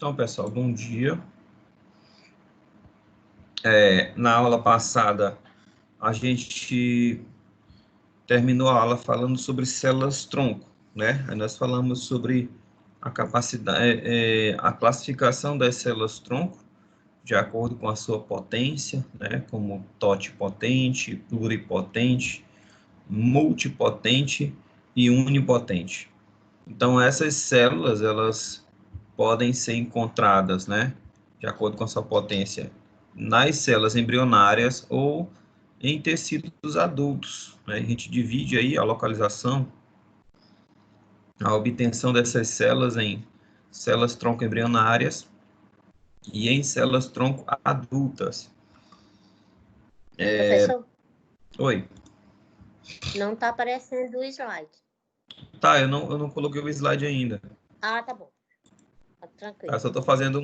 Então, pessoal, bom dia. Na aula passada, a gente terminou a aula falando sobre células-tronco, né? Aí nós falamos sobre a capacidade, a classificação das células-tronco, de acordo com a sua potência, né? Como totipotente, pluripotente, multipotente e unipotente. Então, essas células, elas podem ser encontradas, né, de acordo com a sua potência, nas células embrionárias ou em tecidos adultos, né? A gente divide aí a localização, a obtenção dessas células em células tronco embrionárias e em células tronco adultas. Professor? Oi. Não está aparecendo o slide. Tá, eu não coloquei o slide ainda. Ah, tá bom. Tá tranquilo. Eu só estou fazendo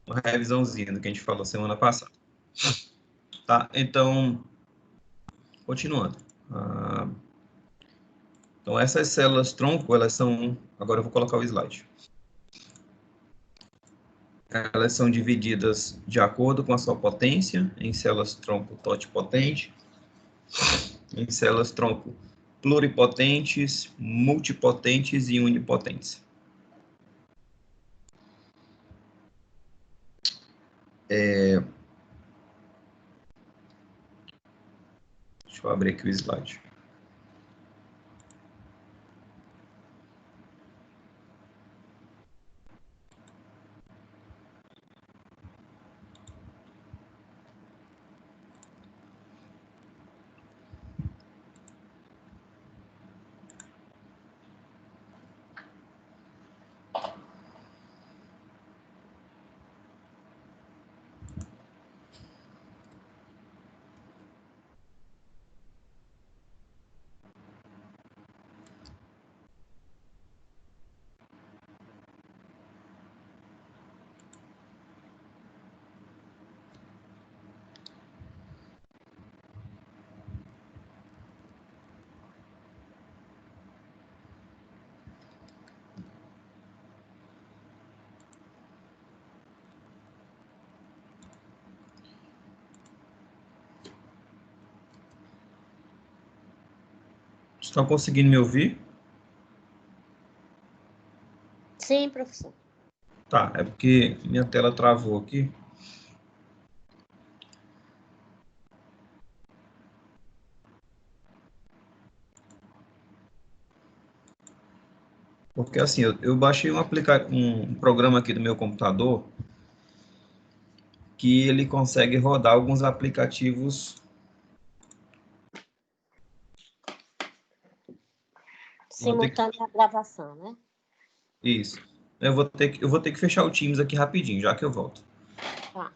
uma revisãozinha do que a gente falou semana passada. Tá, então, continuando. Então, essas células tronco, elas são... Agora eu vou colocar o slide. Elas são divididas de acordo com a sua potência, em células tronco totipotente, em células tronco pluripotentes, multipotentes e unipotentes. Deixa eu abrir aqui o slide. Estão conseguindo me ouvir? Sim, professor. Tá, é porque minha tela travou aqui. Porque assim, eu baixei um programa aqui do meu computador que ele consegue rodar alguns aplicativos. Simultânea a gravação, né? Isso. Eu vou ter que fechar o Teams aqui rapidinho, já que eu volto. Tá.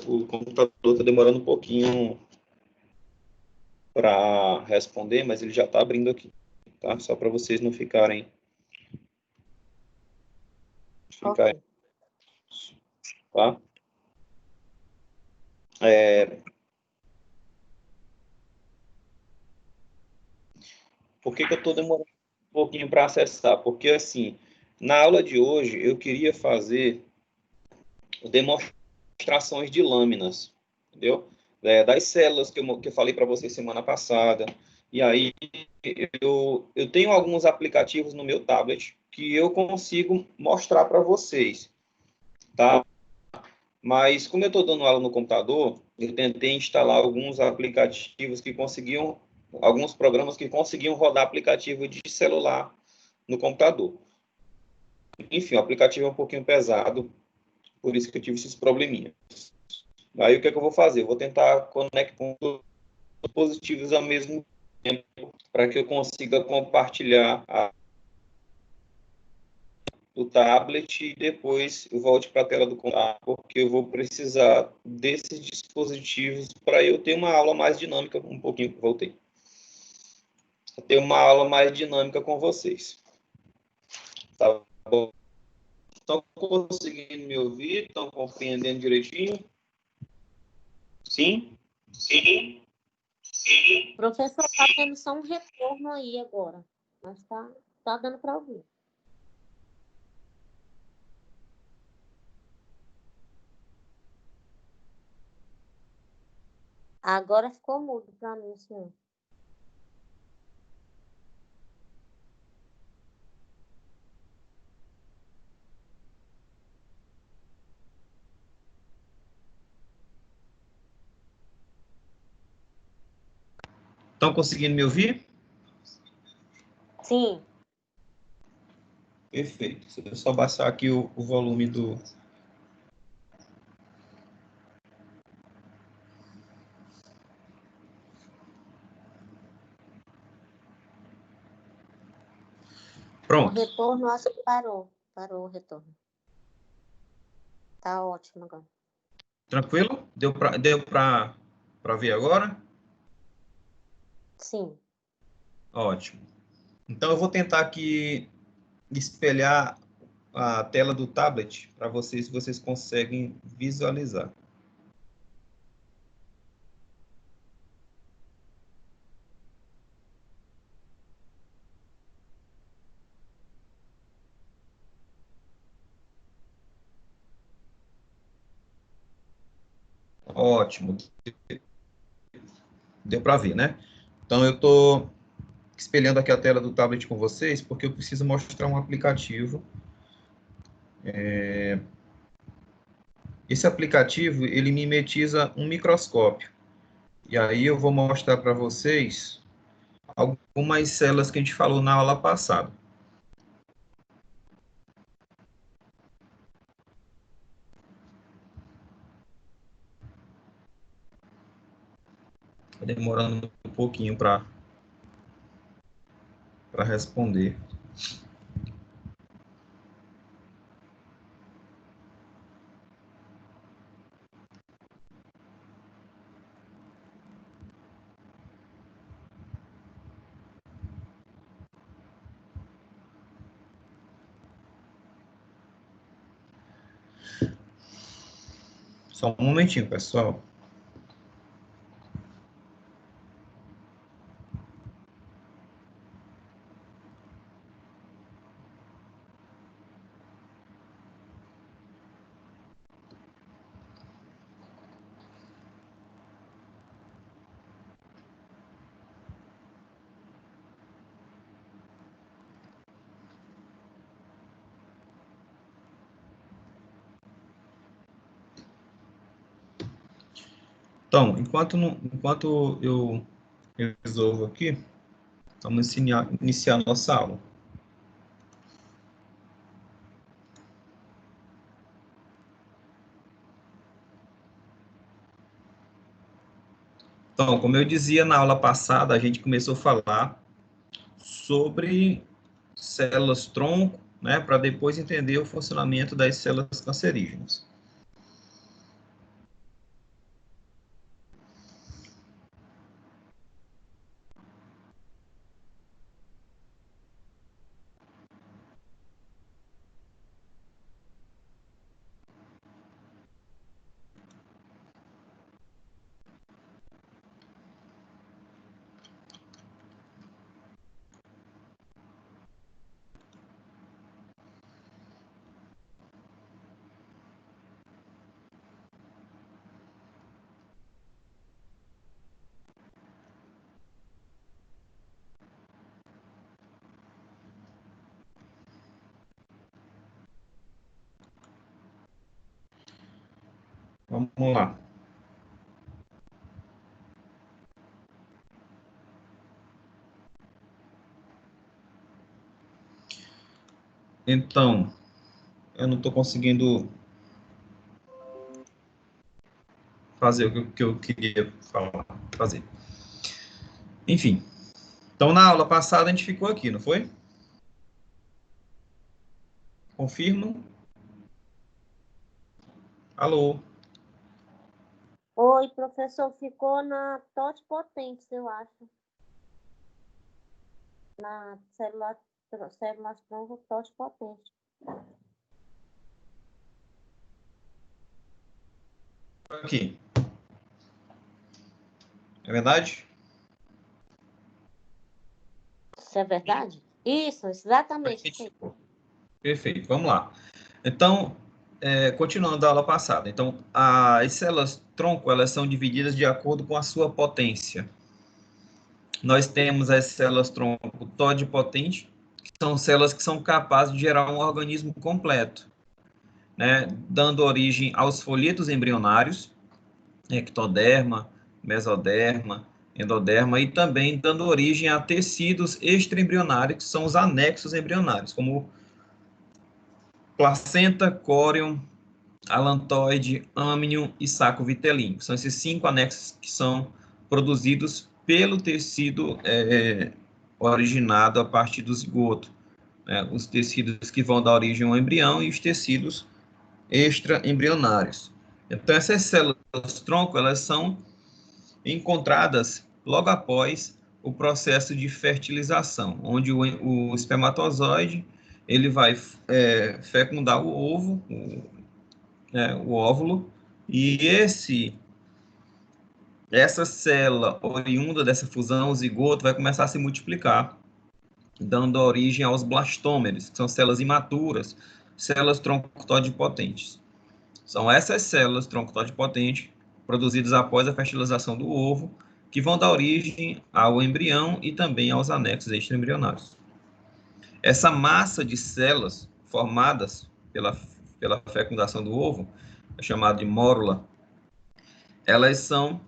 o computador está demorando um pouquinho para responder, mas ele já está abrindo aqui, tá? Só para vocês não ficarem... Ok. Tá? Por que eu estou demorando um pouquinho para acessar? Porque, assim, na aula de hoje, eu queria fazer demonstrações de lâminas, entendeu? Das células que eu falei para vocês semana passada. E aí, eu tenho alguns aplicativos no meu tablet que eu consigo mostrar para vocês, tá? Mas, como eu estou dando aula no computador, eu tentei instalar alguns aplicativos que conseguiam, alguns programas que conseguiam rodar aplicativo de celular no computador. Enfim, o aplicativo é um pouquinho pesado, por isso que eu tive esses probleminhas. Aí, o que é que eu vou fazer? Eu vou tentar conectar com os dispositivos ao mesmo tempo, para que eu consiga compartilhar o tablet e depois eu volte para a tela do computador, porque eu vou precisar desses dispositivos para eu ter uma aula mais dinâmica, um pouquinho, voltei. Ter uma aula mais dinâmica com vocês. Tá bom? Estão conseguindo me ouvir? Estão compreendendo direitinho? Sim? Sim? Sim? Professor, está tendo só um retorno aí agora, mas tá dando para ouvir. Agora ficou mudo para mim, senhor. Estão conseguindo me ouvir? Sim. Perfeito. Deixa eu só baixar aqui o volume do... Pronto. O retorno, acho que parou. Parou o retorno. Tá ótimo agora. Tranquilo? Deu para ver agora? Sim. Ótimo. Então, eu vou tentar aqui espelhar a tela do tablet para vocês, se vocês conseguem visualizar. Ótimo. Deu para ver, né? Então, eu estou espelhando aqui a tela do tablet com vocês, porque eu preciso mostrar um aplicativo. Esse aplicativo, ele mimetiza um microscópio. E aí eu vou mostrar para vocês algumas células que a gente falou na aula passada. Tá demorando um pouquinho para responder. Só um momentinho, pessoal. Então, enquanto eu resolvo aqui, vamos iniciar nossa aula. Então, como eu dizia na aula passada, a gente começou a falar sobre células-tronco, né, para depois entender o funcionamento das células cancerígenas. Vamos lá. Então, eu não estou conseguindo fazer o que eu queria fazer. Enfim. Então, na aula passada, a gente ficou aqui, não foi? Confirma? Alô? Oi, professor, ficou na totipotentes, eu acho. Na células tronco totipotentes. Aqui. É verdade? Isso é verdade? Isso, exatamente. Perfeito, vamos lá. Então, continuando a aula passada. Então, as células tronco, elas são divididas de acordo com a sua potência. Nós temos as células tronco todipotente, que são células que são capazes de gerar um organismo completo, né, dando origem aos folhetos embrionários, ectoderma, mesoderma, endoderma, e também dando origem a tecidos extraembrionários, que são os anexos embrionários, como placenta, córion, alantoide, âmnion e saco vitelino. São esses 5 anexos que são produzidos pelo tecido originado a partir do zigoto, né? Os tecidos que vão dar origem ao embrião e os tecidos extraembrionários. Então, essas células tronco, elas são encontradas logo após o processo de fertilização, onde o espermatozoide ele vai fecundar o ovo, o óvulo, e essa célula oriunda dessa fusão, o zigoto, vai começar a se multiplicar, dando origem aos blastômeros, que são células imaturas, células tronco-todipotentes. São essas células tronco-todipotentes, produzidas após a fertilização do ovo, que vão dar origem ao embrião e também aos anexos extraembrionários. Essa massa de células formadas pela fecundação do ovo, é chamada de mórula, elas são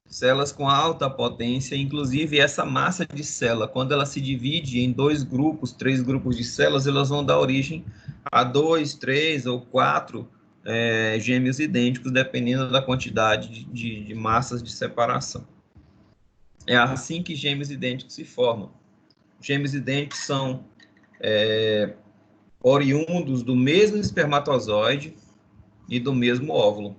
células com alta potência, inclusive essa massa de célula, quando ela se divide em 2 grupos, 3 grupos de células, elas vão dar origem a 2, 3 ou 4 gêmeos idênticos, dependendo da quantidade de massas de separação. É assim que gêmeos idênticos se formam. Gêmeos idênticos são oriundos do mesmo espermatozoide e do mesmo óvulo.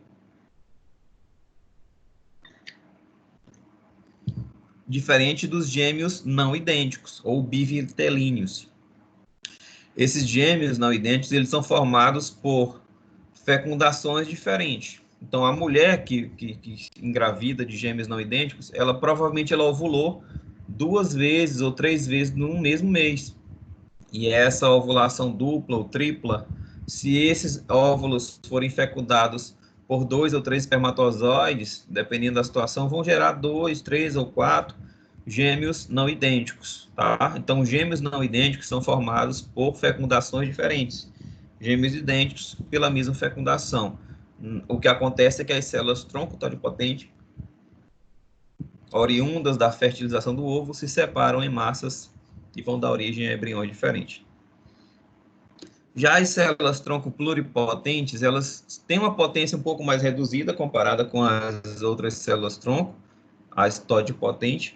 Diferente dos gêmeos não idênticos, ou bivitelíneos. Esses gêmeos não idênticos, eles são formados por fecundações diferentes. Então, a mulher que engravida de gêmeos não idênticos, ela provavelmente ovulou 2 vezes ou 3 vezes no mesmo mês. E essa ovulação dupla ou tripla, se esses óvulos forem fecundados por 2 ou 3 espermatozoides, dependendo da situação, vão gerar 2, 3 ou 4 gêmeos não idênticos, tá? Então, gêmeos não idênticos são formados por fecundações diferentes. Gêmeos idênticos pela mesma fecundação. O que acontece é que as células tronco todipotente, oriundas da fertilização do ovo, se separam em massas e vão dar origem a embriões diferentes. Já as células tronco pluripotentes, elas têm uma potência um pouco mais reduzida comparada com as outras células tronco, as todipotentes,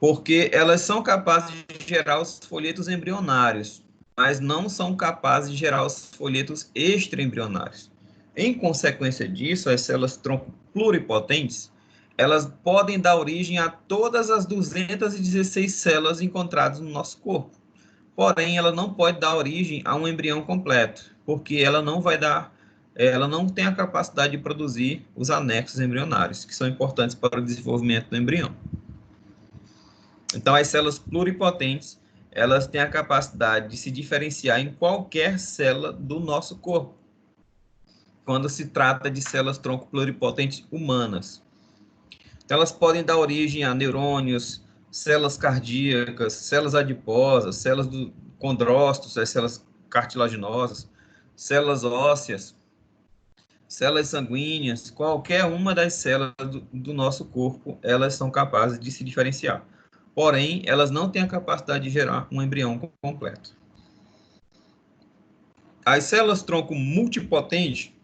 porque elas são capazes de gerar os folhetos embrionários, mas não são capazes de gerar os folhetos extraembrionários. Em consequência disso, as células tronco pluripotentes, elas podem dar origem a todas as 216 células encontradas no nosso corpo. Porém, ela não pode dar origem a um embrião completo, porque ela não tem a capacidade de produzir os anexos embrionários, que são importantes para o desenvolvimento do embrião. Então, as células pluripotentes, elas têm a capacidade de se diferenciar em qualquer célula do nosso corpo, quando se trata de células tronco pluripotentes humanas. Então, elas podem dar origem a neurônios, células cardíacas, células adiposas, células do condrócitos, as células cartilaginosas, células ósseas, células sanguíneas, qualquer uma das células do nosso corpo, elas são capazes de se diferenciar. Porém, elas não têm a capacidade de gerar um embrião completo. As células tronco multipotente,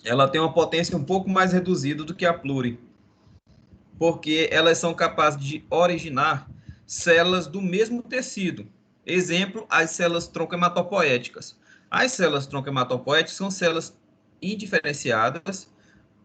ela tem uma potência um pouco mais reduzida do que a pluri, porque elas são capazes de originar células do mesmo tecido. Exemplo, as células tronco hematopoéticas. As células tronco hematopoéticas são células indiferenciadas,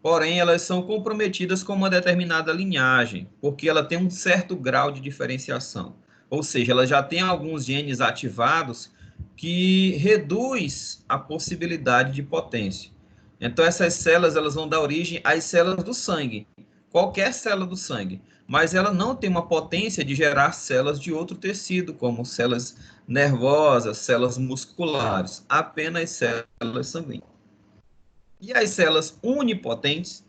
porém elas são comprometidas com uma determinada linhagem, porque ela tem um certo grau de diferenciação. Ou seja, ela já tem alguns genes ativados que reduz a possibilidade de potência. Então essas células elas vão dar origem às células do sangue, qualquer célula do sangue, mas ela não tem uma potência de gerar células de outro tecido, como células nervosas, células musculares, apenas células sanguíneas. E as células unipotentes,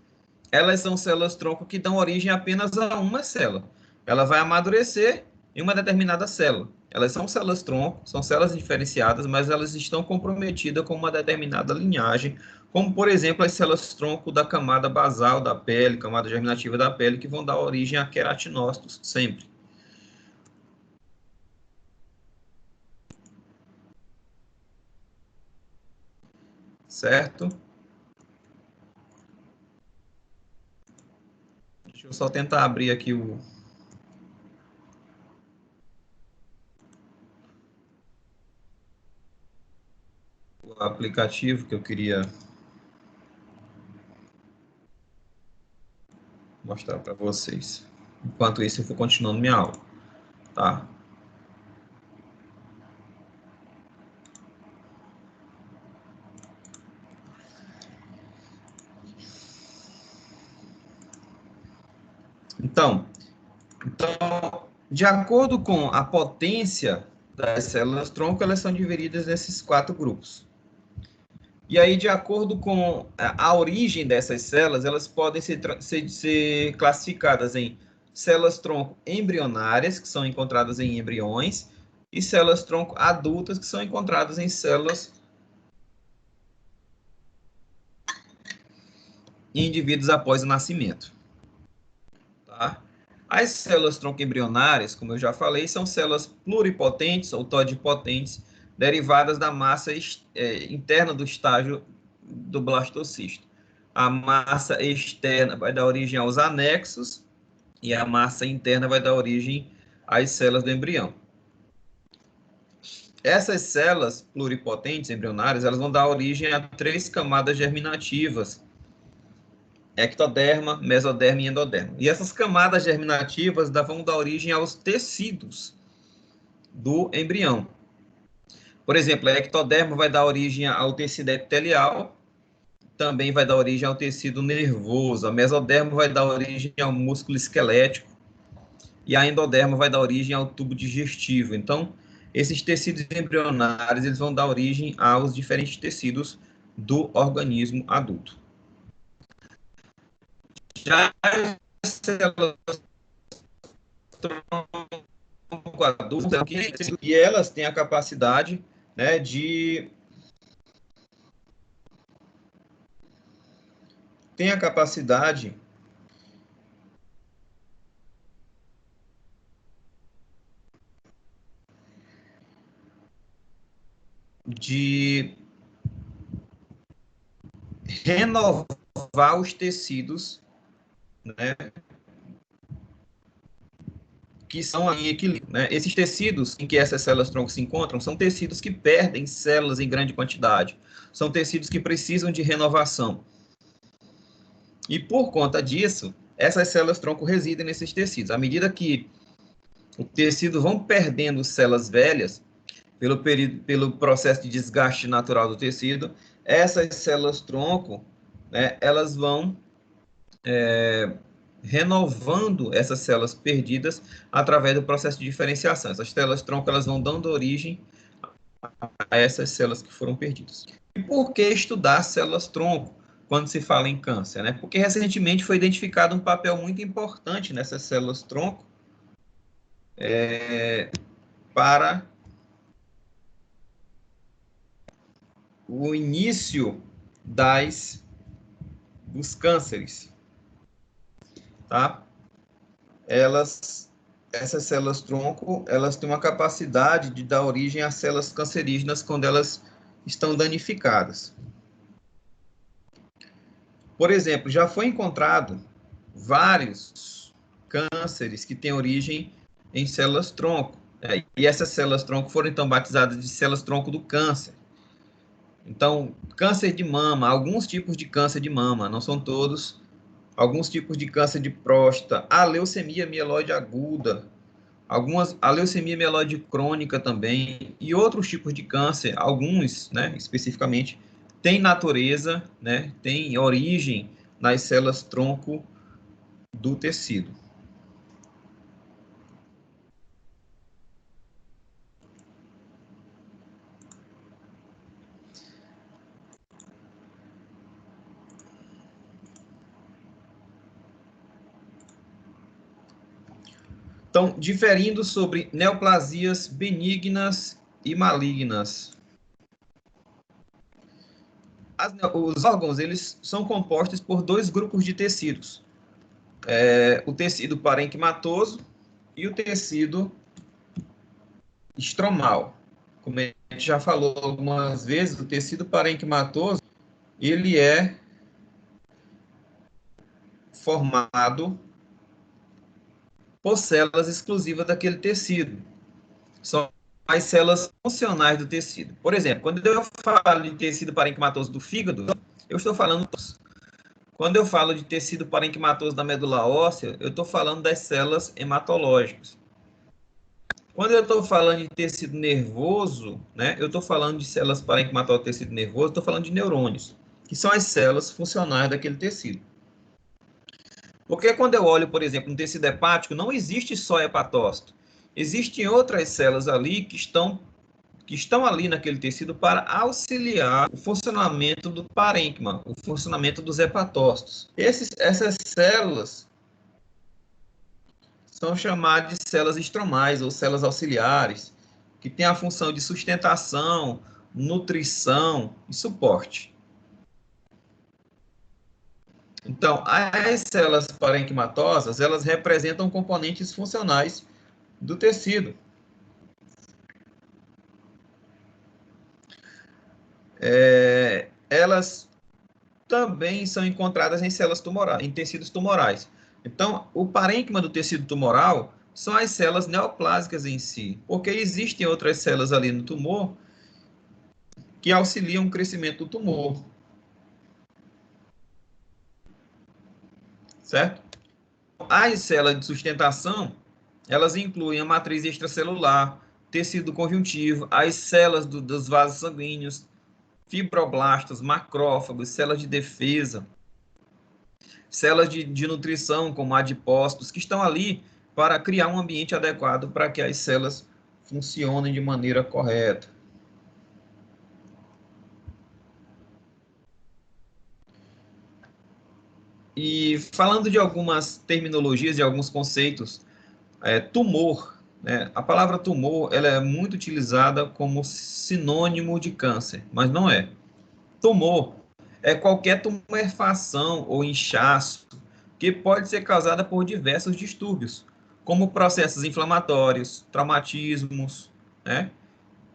elas são células tronco que dão origem apenas a uma célula. Ela vai amadurecer em uma determinada célula. Elas são células tronco, são células diferenciadas, mas elas estão comprometidas com uma determinada linhagem, como, por exemplo, as células tronco da camada basal da pele, camada germinativa da pele, que vão dar origem a queratinócitos sempre. Certo? Deixa eu só tentar abrir aqui o aplicativo que eu queria mostrar para vocês. Enquanto isso, eu vou continuando minha aula, tá? Então, de acordo com a potência das células tronco, elas são divididas nesses 4 grupos. E aí, de acordo com a origem dessas células, elas podem ser classificadas em células tronco embrionárias, que são encontradas em embriões, e células tronco adultas, que são encontradas em células em indivíduos após o nascimento. Tá? As células tronco embrionárias, como eu já falei, são células pluripotentes ou todipotentes, derivadas da massa interna do estágio do blastocisto. A massa externa vai dar origem aos anexos e a massa interna vai dar origem às células do embrião. Essas células pluripotentes embrionárias, elas vão dar origem a 3 camadas germinativas: ectoderma, mesoderma e endoderma. E essas camadas germinativas vão dar origem aos tecidos do embrião. Por exemplo, a ectoderma vai dar origem ao tecido epitelial, também vai dar origem ao tecido nervoso. A mesoderma vai dar origem ao músculo esquelético e a endoderma vai dar origem ao tubo digestivo. Então, esses tecidos embrionários eles vão dar origem aos diferentes tecidos do organismo adulto. Já as células tronco adultas, e elas têm a capacidade, né, de renovar os tecidos, né, que são em equilíbrio. Né? Esses tecidos em que essas células tronco se encontram são tecidos que perdem células em grande quantidade. São tecidos que precisam de renovação. E por conta disso, essas células tronco residem nesses tecidos. À medida que o tecido vão perdendo células velhas, pelo processo de desgaste natural do tecido, essas células tronco, né, elas vão renovando essas células perdidas através do processo de diferenciação. Essas células tronco elas vão dando origem a essas células que foram perdidas. E por que estudar células tronco quando se fala em câncer? Né? Porque recentemente foi identificado um papel muito importante nessas células tronco para o início das dos cânceres, tá? Essas células-tronco, elas têm uma capacidade de dar origem às células cancerígenas quando elas estão danificadas. Por exemplo, já foi encontrado vários cânceres que têm origem em células-tronco, né? E essas células-tronco foram, então, batizadas de células-tronco do câncer. Então, câncer de mama, alguns tipos de câncer de mama, não são todos, alguns tipos de câncer de próstata, a leucemia mieloide aguda, a leucemia mieloide crônica também, e outros tipos de câncer, alguns, né, especificamente, têm natureza, né, têm origem nas células tronco do tecido. Então, diferindo sobre neoplasias benignas e malignas. Os órgãos, eles são compostos por dois grupos de tecidos. O tecido parenquimatoso e o tecido estromal. Como a gente já falou algumas vezes, o tecido parenquimatoso, ele é formado por células exclusivas daquele tecido. São as células funcionais do tecido. Por exemplo, quando eu falo de tecido parenquimatoso do fígado, eu estou falando. Quando eu falo de tecido parenquimatoso da medula óssea, eu estou falando das células hematológicas. Quando eu estou falando de tecido nervoso, né, eu estou falando de células parenquimatosas do tecido nervoso, estou falando de neurônios, que são as células funcionais daquele tecido. Porque quando eu olho, por exemplo, no tecido hepático, não existe só hepatócito. Existem outras células ali que estão ali naquele tecido para auxiliar o funcionamento do parênquima, o funcionamento dos hepatócitos. Essas células são chamadas de células estromais ou células auxiliares, que têm a função de sustentação, nutrição e suporte. Então, as células parenquimatosas, elas representam componentes funcionais do tecido. Elas também são encontradas em células tumorais, em tecidos tumorais. Então, o parênquima do tecido tumoral são as células neoplásicas em si, porque existem outras células ali no tumor que auxiliam o crescimento do tumor. Certo? As células de sustentação, elas incluem a matriz extracelular, tecido conjuntivo, as células dos vasos sanguíneos, fibroblastos, macrófagos, células de defesa, células de nutrição, como adipócitos, que estão ali para criar um ambiente adequado para que as células funcionem de maneira correta. E falando de algumas terminologias e alguns conceitos, tumor, né? A palavra tumor, ela é muito utilizada como sinônimo de câncer, mas não é. Tumor é qualquer tumefação ou inchaço que pode ser causada por diversos distúrbios, como processos inflamatórios, traumatismos, né?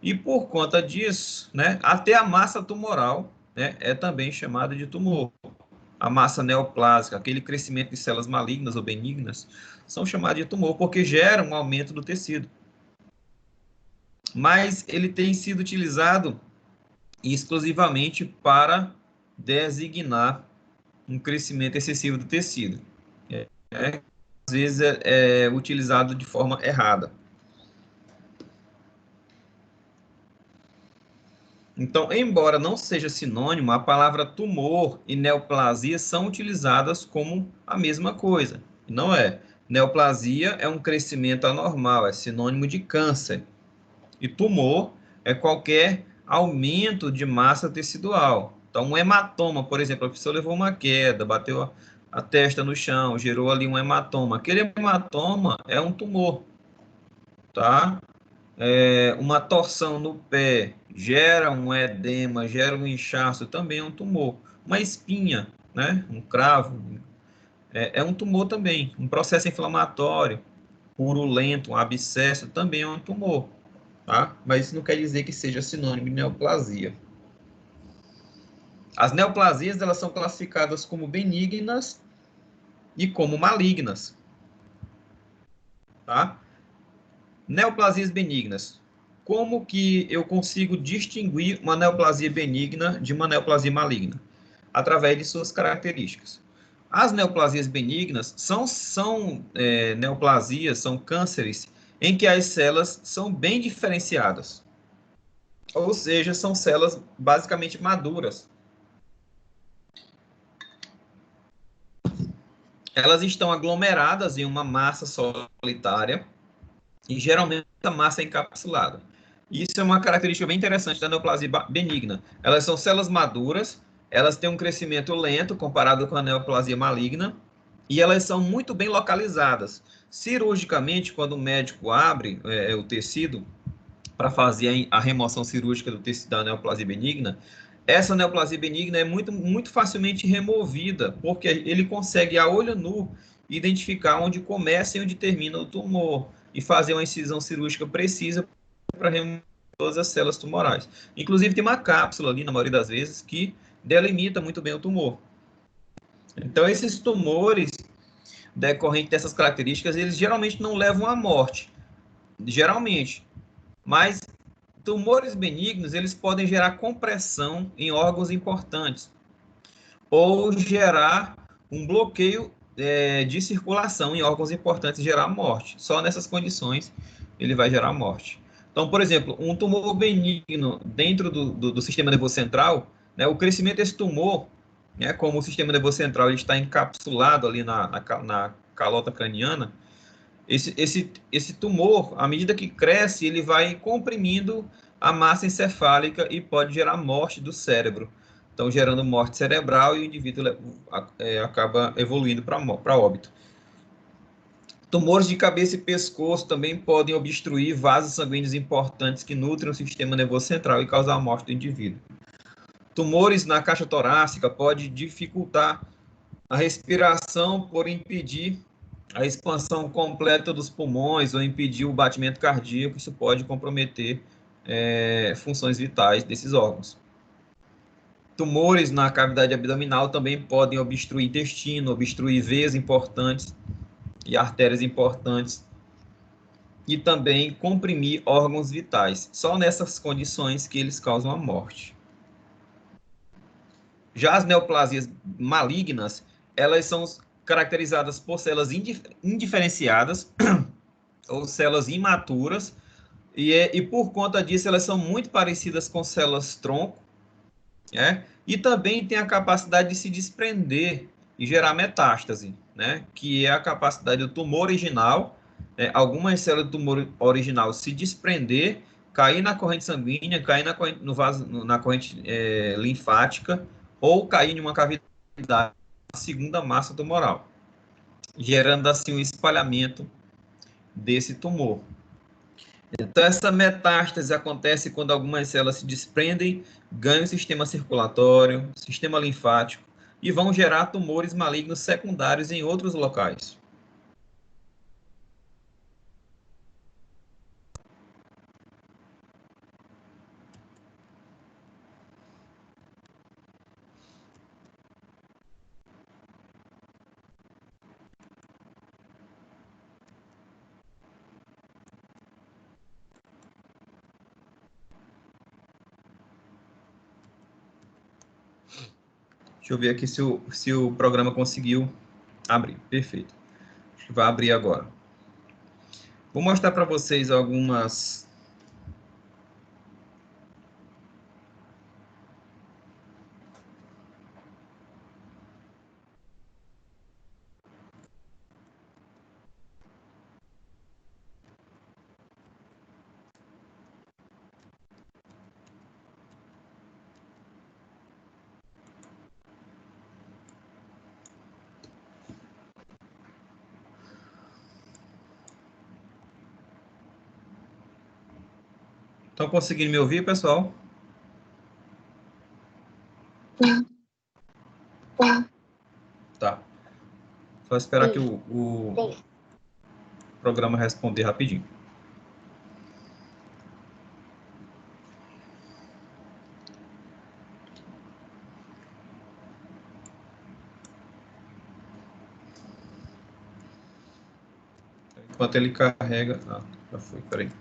E por conta disso, né, até a massa tumoral, né, é também chamada de tumor. A massa neoplásica, aquele crescimento de células malignas ou benignas, são chamadas de tumor porque geram um aumento do tecido. Mas ele tem sido utilizado exclusivamente para designar um crescimento excessivo do tecido. Às vezes é utilizado de forma errada. Então, embora não seja sinônimo, a palavra tumor e neoplasia são utilizadas como a mesma coisa. Não é. Neoplasia é um crescimento anormal, é sinônimo de câncer. E tumor é qualquer aumento de massa tecidual. Então, um hematoma, por exemplo, a pessoa levou uma queda, bateu a testa no chão, gerou ali um hematoma. Aquele hematoma é um tumor, tá? Uma torção no pé gera um edema, gera um inchaço, também é um tumor. Uma espinha né? Um cravo, é um tumor também. Um processo inflamatório, purulento, um abscesso, também é um tumor, tá? Mas isso não quer dizer que seja sinônimo de neoplasia. As neoplasias, elas são classificadas como benignas e como malignas, tá? Neoplasias benignas. Como que eu consigo distinguir uma neoplasia benigna de uma neoplasia maligna? Através de suas características. As neoplasias benignas são neoplasias, são cânceres em que as células são bem diferenciadas. Ou seja, são células basicamente maduras. Elas estão aglomeradas em uma massa solitária e geralmente a massa é encapsulada. Isso é uma característica bem interessante da neoplasia benigna. Elas são células maduras, elas têm um crescimento lento comparado com a neoplasia maligna e elas são muito bem localizadas. Cirurgicamente, quando o médico abre o tecido para fazer a remoção cirúrgica do tecido da neoplasia benigna, essa neoplasia benigna é muito facilmente removida, porque ele consegue, a olho nu, identificar onde começa e onde termina o tumor e fazer uma incisão cirúrgica precisa para remover todas as células tumorais. Inclusive, tem uma cápsula ali, na maioria das vezes, que delimita muito bem o tumor. Então, esses tumores decorrentes dessas características, eles geralmente não levam à morte. Geralmente. Mas tumores benignos, eles podem gerar compressão em órgãos importantes ou gerar um bloqueio de circulação em órgãos importantes e gerar morte. Só nessas condições ele vai gerar morte. Então, por exemplo, um tumor benigno dentro do sistema nervoso central, né, o crescimento desse tumor, né, como o sistema nervoso central ele está encapsulado ali na calota craniana, esse tumor, à medida que cresce, ele vai comprimindo a massa encefálica e pode gerar morte do cérebro. Então, gerando morte cerebral e o indivíduo acaba evoluindo para óbito. Tumores de cabeça e pescoço também podem obstruir vasos sanguíneos importantes que nutrem o sistema nervoso central e causar a morte do indivíduo. Tumores na caixa torácica podem dificultar a respiração por impedir a expansão completa dos pulmões ou impedir o batimento cardíaco. Isso pode comprometer funções vitais desses órgãos. Tumores na cavidade abdominal também podem obstruir intestino, obstruir veias importantes e artérias importantes e também comprimir órgãos vitais. Só nessas condições que eles causam a morte. Já as neoplasias malignas, elas são caracterizadas por células indiferenciadas ou células imaturas, e por conta disso elas são muito parecidas com células tronco, e também tem a capacidade de se desprender e gerar metástase, que é a capacidade do tumor original, algumas células do tumor original se desprender, cair na corrente sanguínea, cair na corrente linfática, ou cair em uma cavidade da segunda massa tumoral, gerando assim o espalhamento desse tumor. Então, essa metástase acontece quando algumas células se desprendem, ganham o sistema circulatório, sistema linfático, e vão gerar tumores malignos secundários em outros locais. Deixa eu ver aqui se o programa conseguiu abrir. Perfeito. Acho que vai abrir agora. Vou mostrar para vocês algumas... Estão conseguindo me ouvir, pessoal? Sim. Tá. Só esperar que o Sim. programa responder rapidinho. Enquanto ele carrega... Ah, já foi, peraí.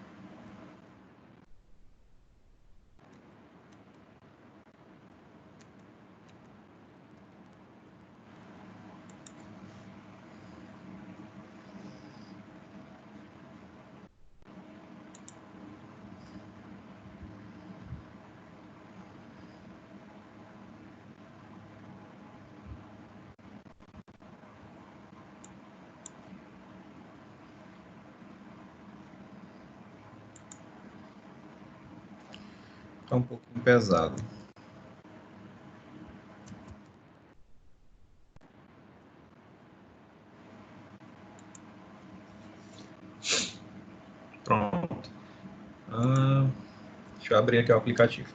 Tá um pouquinho pesado. Pronto. Deixa eu abrir aqui o aplicativo.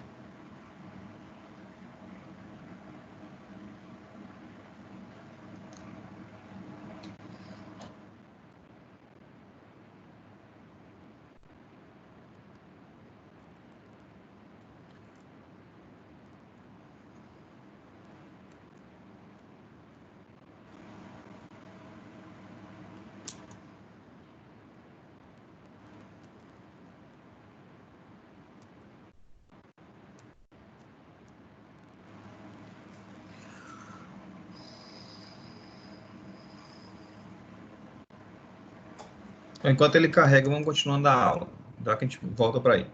Enquanto ele carrega, vamos continuando a aula, já que a gente volta para aí.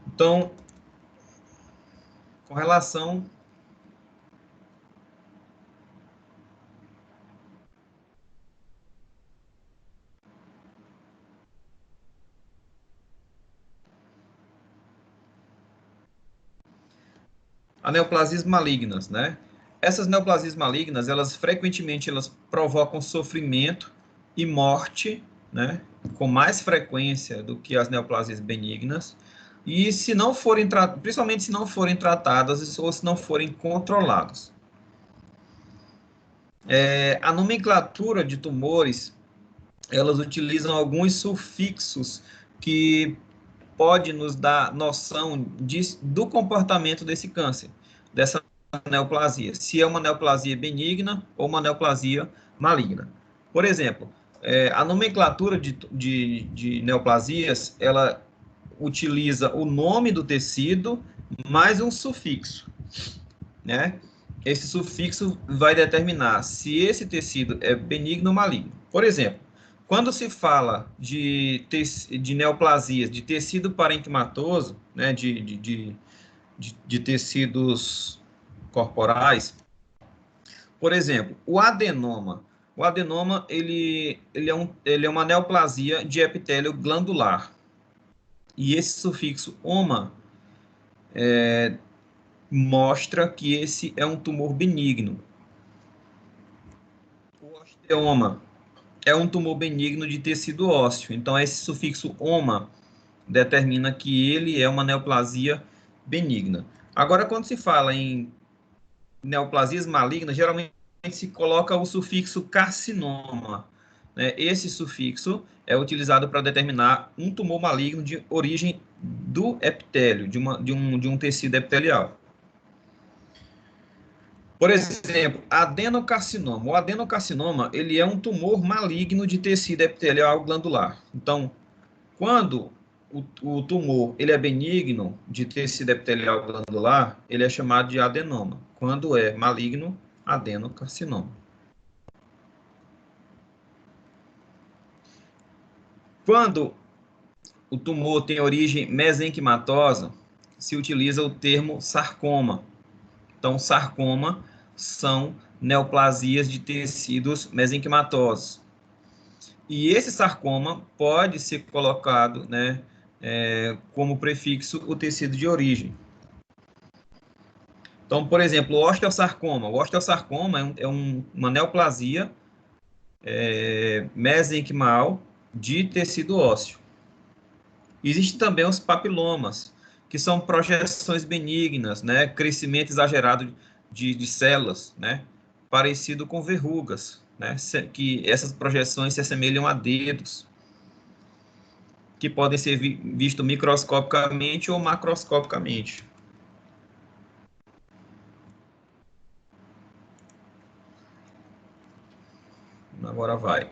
Então, com relação a neoplasias malignas, né? Essas neoplasias malignas, elas frequentemente elas provocam sofrimento e morte, né? Com mais frequência do que as neoplasias benignas. E se não forem principalmente se não forem tratadas ou se não forem controladas. A nomenclatura de tumores, elas utilizam alguns sufixos que pode nos dar noção do comportamento desse câncer, dessa neoplasia, se é uma neoplasia benigna ou uma neoplasia maligna. Por exemplo, a nomenclatura de neoplasias, ela utiliza o nome do tecido mais um sufixo, né? Esse sufixo vai determinar se esse tecido é benigno ou maligno. Por exemplo, quando se fala de neoplasias de tecido parenquimatoso, né, de tecidos corporais, por exemplo, o adenoma. O adenoma ele é uma neoplasia de epitélio glandular. E esse sufixo oma mostra que esse é um tumor benigno. O osteoma é um tumor benigno de tecido ósseo. Então, esse sufixo oma determina que ele é uma neoplasia benigna. Agora, quando se fala em neoplasias malignas, geralmente se coloca o sufixo carcinoma, né? Esse sufixo é utilizado para determinar um tumor maligno de origem do epitélio, de um tecido epitelial. Por exemplo, adenocarcinoma. O adenocarcinoma, ele é um tumor maligno de tecido epitelial glandular. Então, quando o tumor ele é benigno de tecido epitelial glandular, ele é chamado de adenoma. Quando é maligno, adenocarcinoma. Quando o tumor tem origem mesenquimatosa, se utiliza o termo sarcoma. Então, sarcoma são neoplasias de tecidos mesenquimatosos. E esse sarcoma pode ser colocado, né, como prefixo o tecido de origem. Então, por exemplo, o osteosarcoma. O osteosarcoma uma neoplasia mesenquimal de tecido ósseo. Existem também os papilomas, que são projeções benignas, né, crescimento exagerado de células, né, parecido com verrugas, né? Que essas projeções se assemelham a dedos, que podem ser vistos microscopicamente ou macroscopicamente. Agora vai.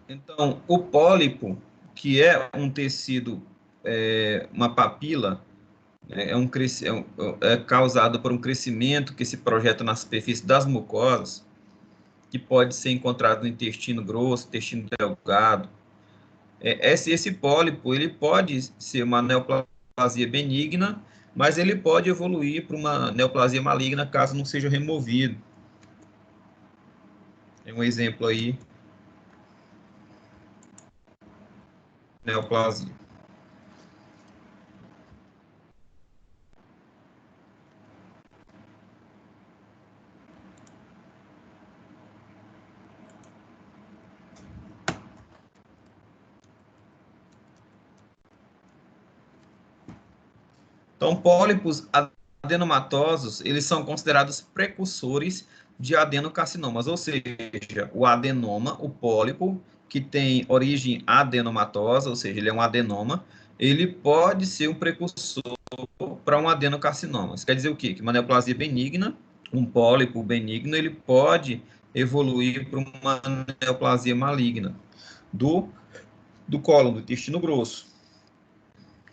Então, o pólipo, que é um tecido, uma papila, é causado por um crescimento que se projeta na superfície das mucosas, que pode ser encontrado no intestino grosso, intestino delgado. Esse pólipo, ele pode ser uma neoplasia benigna, mas ele pode evoluir para uma neoplasia maligna caso não seja removido. Tem um exemplo aí, neoplasia. Então, pólipos adenomatosos, eles são considerados precursores de adenocarcinomas, ou seja, o adenoma, o pólipo, que tem origem adenomatosa, ou seja, ele é um adenoma, ele pode ser um precursor para um adenocarcinoma. Isso quer dizer o quê? Que uma neoplasia benigna, um pólipo benigno, ele pode evoluir para uma neoplasia maligna do cólon, do intestino grosso.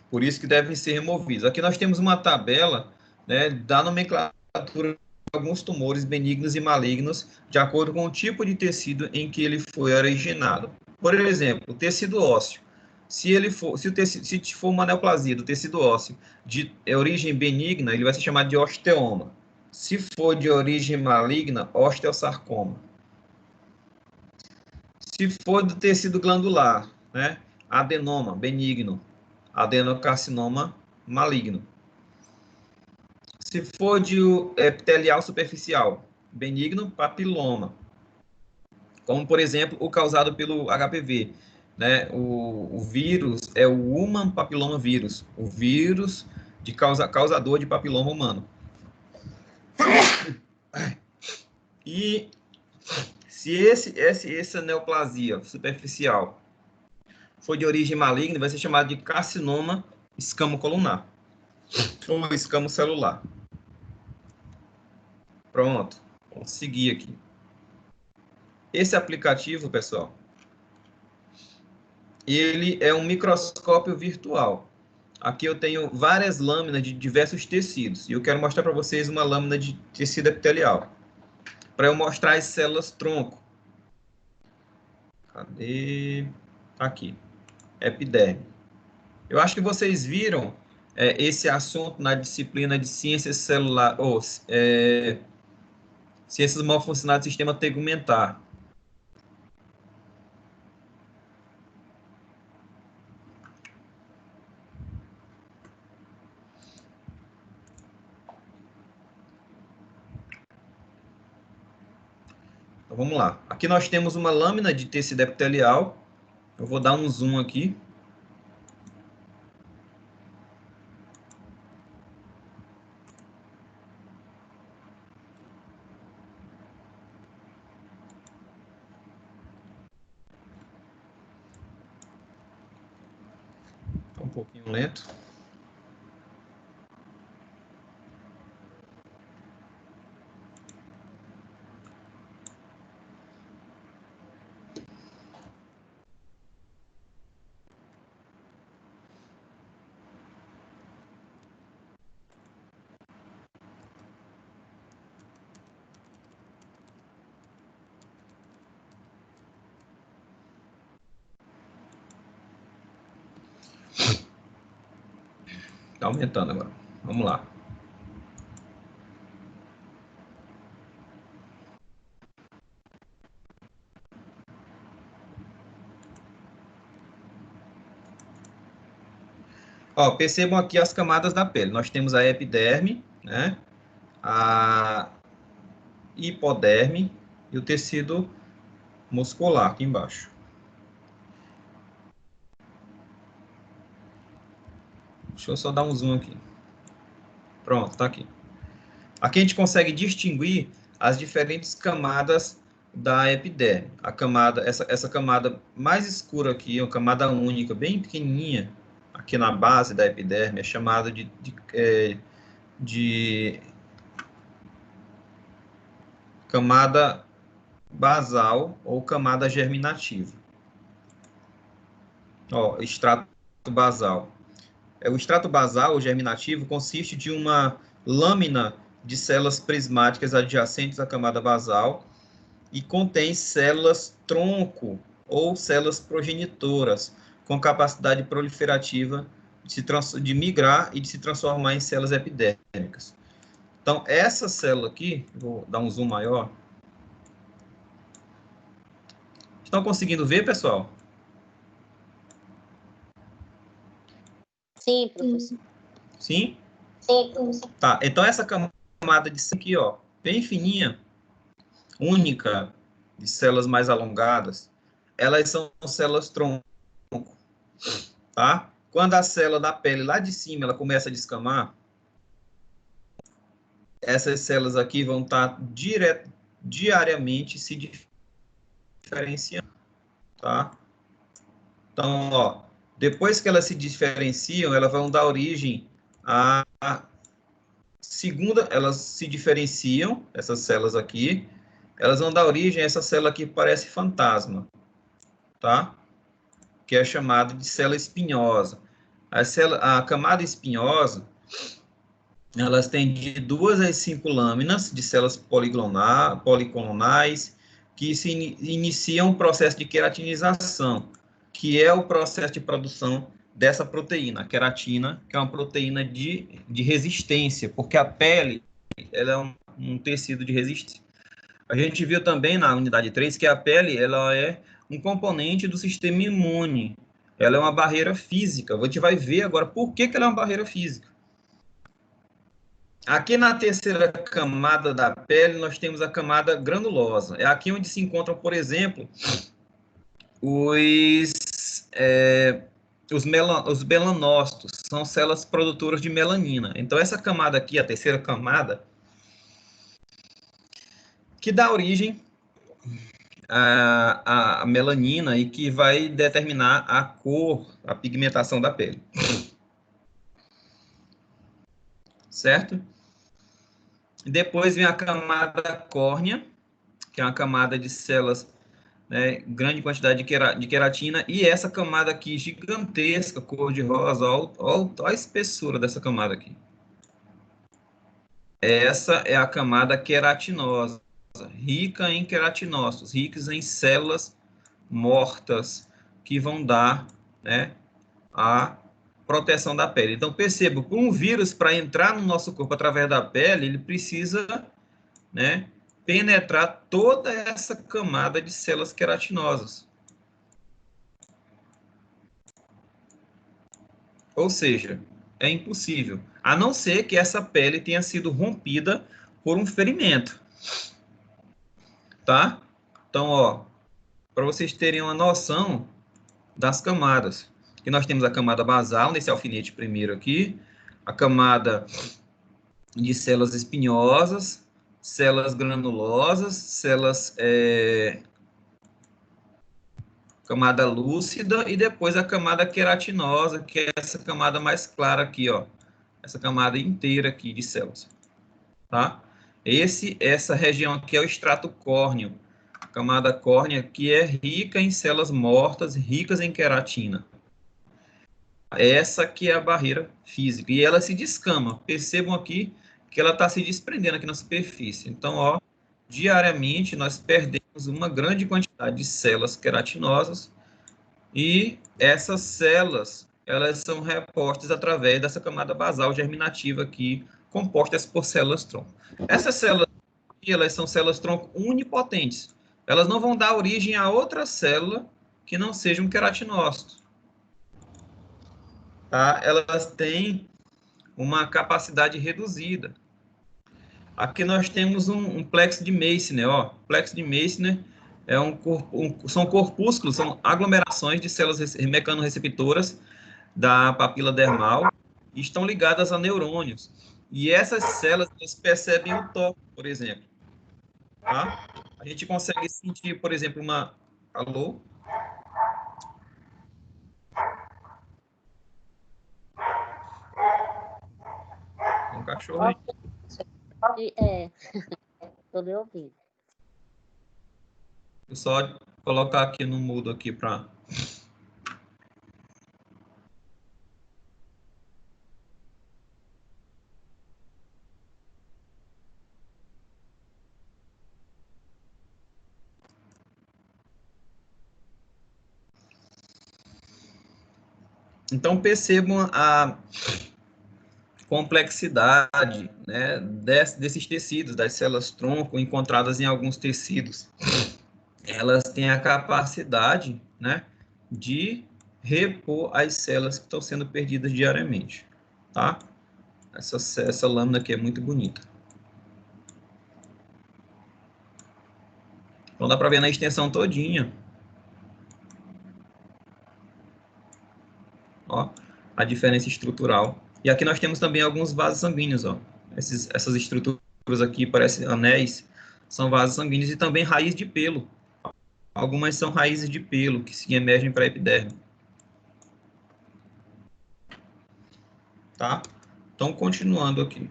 Por isso que devem ser removidos. Aqui nós temos uma tabela, né, da nomenclatura de alguns tumores benignos e malignos, de acordo com o tipo de tecido em que ele foi originado. Por exemplo, o tecido ósseo. Se for uma neoplasia do tecido ósseo de origem benigna, ele vai ser chamado de osteoma. Se for de origem maligna, osteosarcoma. Se for do tecido glandular, né, adenoma benigno, adenocarcinoma maligno. Se for de epitelial superficial, benigno, papiloma. Como, por exemplo, o causado pelo HPV. Né? O vírus é o Human Papilloma Vírus, o vírus causador de papiloma humano. E se essa neoplasia superficial for de origem maligna, vai ser chamado de carcinoma escamocolunar ou escamo celular. Pronto, vamos seguir aqui. Esse aplicativo, pessoal, ele é um microscópio virtual. Aqui eu tenho várias lâminas de diversos tecidos e eu quero mostrar para vocês uma lâmina de tecido epitelial para eu mostrar as células tronco. Cadê? Aqui, epiderme. Eu acho que vocês viram esse assunto na disciplina de ciências celular ou ciências malfuncionais do sistema tegumentar. Então, vamos lá. Aqui nós temos uma lâmina de tecido epitelial. Eu vou dar um zoom aqui. Tá um pouquinho lento. Tá aumentando agora. Vamos lá. Ó, percebam aqui as camadas da pele. Nós temos a epiderme, né? A hipoderme e o tecido muscular aqui embaixo. Deixa eu só dar um zoom aqui. Pronto, tá aqui. Aqui a gente consegue distinguir as diferentes camadas da epiderme. A camada, essa camada mais escura aqui, uma camada única, bem pequenininha, aqui na base da epiderme, é chamada de camada basal ou camada germinativa. Ó, extrato basal. O extrato basal ou germinativo consiste de uma lâmina de células prismáticas adjacentes à camada basal e contém células tronco ou células progenitoras com capacidade proliferativa de migrar e de se transformar em células epidérmicas. Então, essa célula aqui, vou dar um zoom maior. Estão conseguindo ver, pessoal? Sim, professor. Sim? Sim, professor. Tá, então essa camada de aqui, ó, bem fininha, única, de células mais alongadas, elas são células tronco, tá? Quando a célula da pele lá de cima, ela começa a descamar, essas células aqui vão estar diariamente se diferenciando, tá? Então, ó, depois que elas se diferenciam, elas vão dar origem a segunda, elas se diferenciam, essas células aqui, elas vão dar origem a essa célula que parece fantasma, tá? Que é chamada de célula espinhosa. A camada espinhosa, elas têm de 2 a 5 lâminas de células poligonais que se iniciam o processo de queratinização, que é o processo de produção dessa proteína, a queratina, que é uma proteína de resistência, porque a pele ela é um tecido de resistência. A gente viu também na unidade 3 que a pele ela é um componente do sistema imune. Ela é uma barreira física. A gente vai ver agora por que ela é uma barreira física. Aqui na terceira camada da pele, nós temos a camada granulosa. É aqui onde se encontram, por exemplo, os melanócitos. São células produtoras de melanina. Então, essa camada aqui, a terceira camada, que dá origem a melanina e que vai determinar a cor, a pigmentação da pele. Certo? Depois vem a camada córnea, que é uma camada de células, né, grande quantidade de queratina, e essa camada aqui gigantesca, cor de rosa, olha a espessura dessa camada aqui. Essa é a camada queratinosa, rica em queratinócitos, ricos em células mortas, que vão dar, né, a proteção da pele. Então, perceba, para um vírus, para entrar no nosso corpo através da pele, ele precisa, né, penetrar toda essa camada de células queratinosas. Ou seja, é impossível, a não ser que essa pele tenha sido rompida por um ferimento. Tá? Então, ó, para vocês terem uma noção das camadas. Aqui nós temos a camada basal, nesse alfinete primeiro aqui, a camada de células espinhosas, células granulosas, células camada lúcida e depois a camada queratinosa, que é essa camada mais clara aqui, ó, essa camada inteira aqui de células, tá? Essa região aqui é o extrato córneo, a camada córnea que é rica em células mortas, ricas em queratina. Essa que é a barreira física. E ela se descama. Percebam aqui que ela está se desprendendo aqui na superfície. Então, ó, diariamente nós perdemos uma grande quantidade de células queratinosas e essas células, elas são repostas através dessa camada basal germinativa aqui, compostas por células-tronco. Essas células aqui, elas são células-tronco unipotentes. Elas não vão dar origem a outra célula que não seja um queratinócito. Tá? Elas têm uma capacidade reduzida. Aqui nós temos um plexo de Meissner, ó. Plexo de Meissner São corpúsculos, são aglomerações de células mecanorreceptoras da papila dermal e estão ligadas a neurônios. E essas células elas percebem o toque, por exemplo. Tá? A gente consegue sentir, por exemplo, uma... Alô? Um cachorro aí. Tô me ouvindo. Vou só colocar aqui no mudo aqui para... Então, percebam a complexidade, né, desses tecidos, das células tronco encontradas em alguns tecidos. Elas têm a capacidade, né, de repor as células que estão sendo perdidas diariamente, tá? Essa lâmina aqui é muito bonita. Então dá para ver na extensão todinha. Ó, a diferença estrutural. E aqui nós temos também alguns vasos sanguíneos, ó. Essas estruturas aqui parecem anéis, são vasos sanguíneos e também raiz de pelo. Algumas são raízes de pelo que se emergem para a epiderme. Tá? Então, continuando aqui.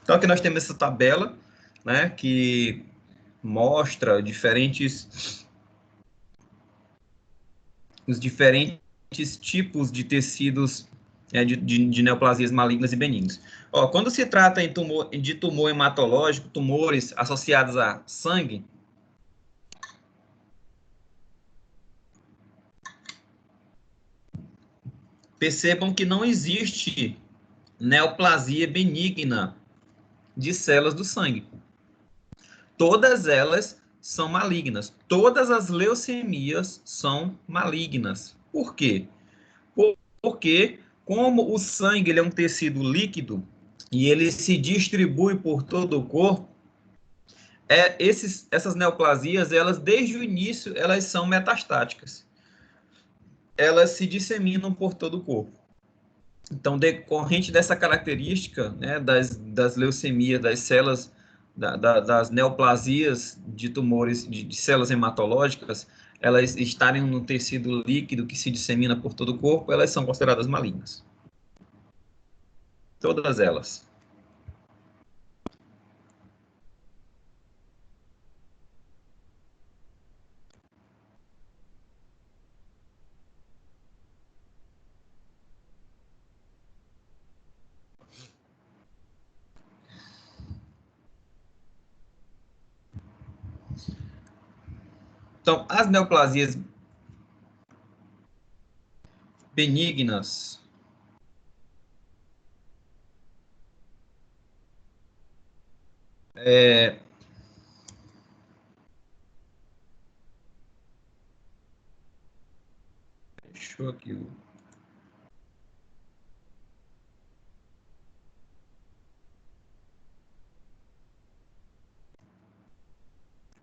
Então, aqui nós temos essa tabela, né, que mostra os diferentes tipos de tecidos de neoplasias malignas e benignas. Ó, quando se trata de tumor hematológico, tumores associados a sangue, percebam que não existe neoplasia benigna de células do sangue. Todas elas são malignas. Todas as leucemias são malignas. Por quê? Porque, como o sangue ele é um tecido líquido e ele se distribui por todo o corpo, essas neoplasias, elas desde o início, elas são metastáticas. Elas se disseminam por todo o corpo. Então, decorrente dessa característica, né, das leucemias, das células, das neoplasias de tumores, de células hematológicas, elas estarem no tecido líquido que se dissemina por todo o corpo, elas são consideradas malignas. Todas elas. Então, as neoplasias benignas, deixa eu aqui.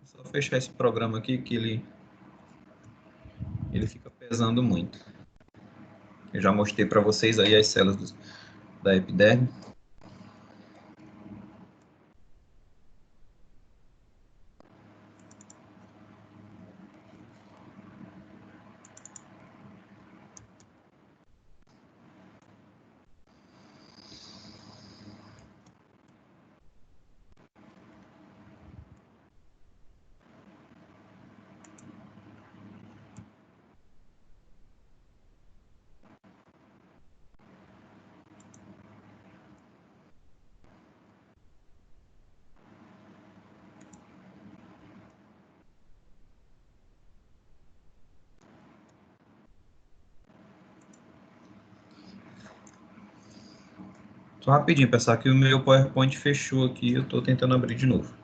Só fechar esse programa aqui que ele fica pesando muito. Eu já mostrei para vocês aí as células da epiderme. Só rapidinho, pessoal, que o meu PowerPoint fechou aqui, eu estou tentando abrir de novo.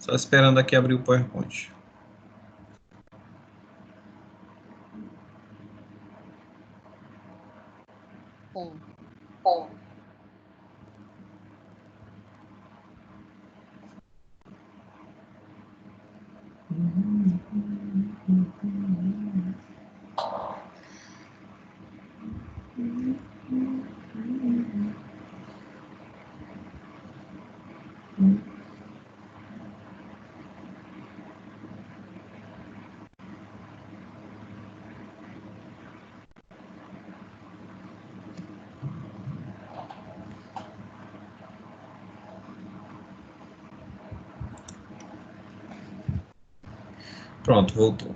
Só esperando aqui abrir o PowerPoint. Bom. Pronto, voltou.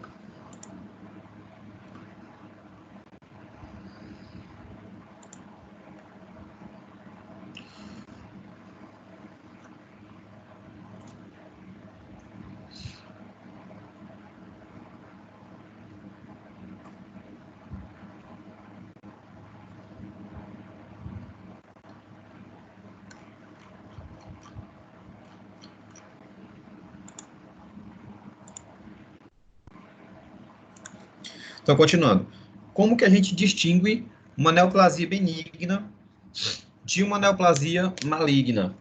Então, continuando. Como que a gente distingue uma neoplasia benigna de uma neoplasia maligna?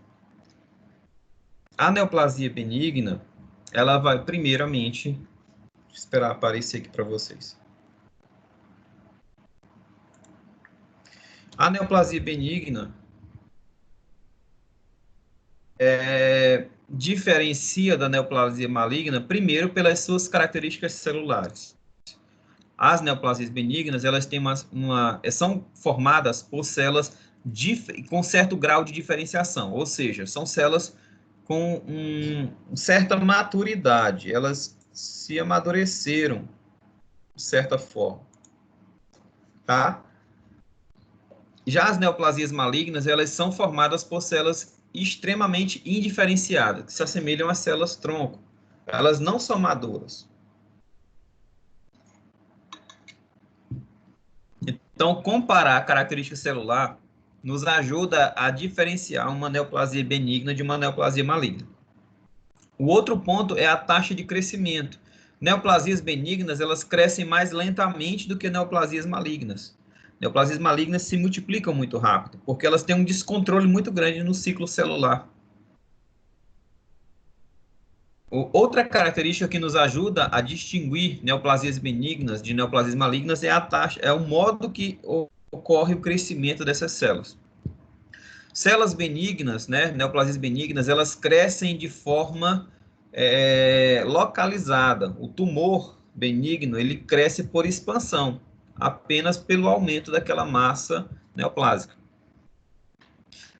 A neoplasia benigna, ela vai primeiramente, esperar aparecer aqui para vocês. A neoplasia benigna diferencia da neoplasia maligna, primeiro, pelas suas características celulares. As neoplasias benignas, elas têm são formadas por células com certo grau de diferenciação, ou seja, são células com certa maturidade, elas se amadureceram de certa forma, tá? Já as neoplasias malignas, elas são formadas por células extremamente indiferenciadas, que se assemelham às células tronco. Elas não são maduras. Então, comparar a característica celular nos ajuda a diferenciar uma neoplasia benigna de uma neoplasia maligna. O outro ponto é a taxa de crescimento. Neoplasias benignas, elas crescem mais lentamente do que neoplasias malignas. Neoplasias malignas se multiplicam muito rápido, porque elas têm um descontrole muito grande no ciclo celular. Outra característica que nos ajuda a distinguir neoplasias benignas de neoplasias malignas é o modo que ocorre o crescimento dessas células. Células benignas, né, neoplasias benignas, elas crescem de forma localizada. O tumor benigno, ele cresce por expansão, apenas pelo aumento daquela massa neoplásica.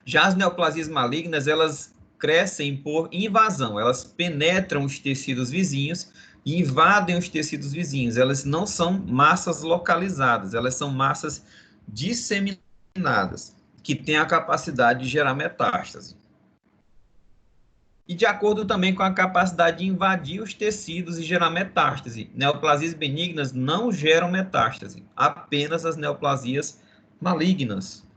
Já as neoplasias malignas, elas crescem por invasão, elas penetram os tecidos vizinhos e invadem os tecidos vizinhos. Elas não são massas localizadas, elas são massas disseminadas, que têm a capacidade de gerar metástase. E de acordo também com a capacidade de invadir os tecidos e gerar metástase. Neoplasias benignas não geram metástase, apenas as neoplasias malignas.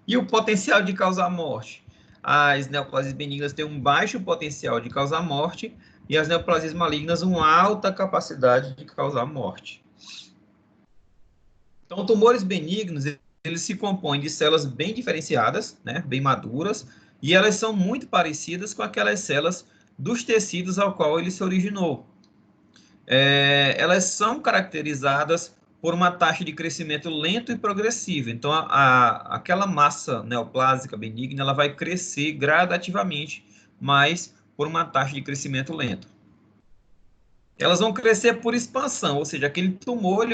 E o potencial de causar morte? As neoplasias benignas têm um baixo potencial de causar morte e as neoplasias malignas uma alta capacidade de causar morte. Então, tumores benignos, eles se compõem de células bem diferenciadas, né, bem maduras, e elas são muito parecidas com aquelas células dos tecidos ao qual ele se originou. Elas são caracterizadas por uma taxa de crescimento lento e progressivo. Então, aquela massa neoplásica benigna, ela vai crescer gradativamente, mas por uma taxa de crescimento lento. Elas vão crescer por expansão, ou seja, aquele tumor,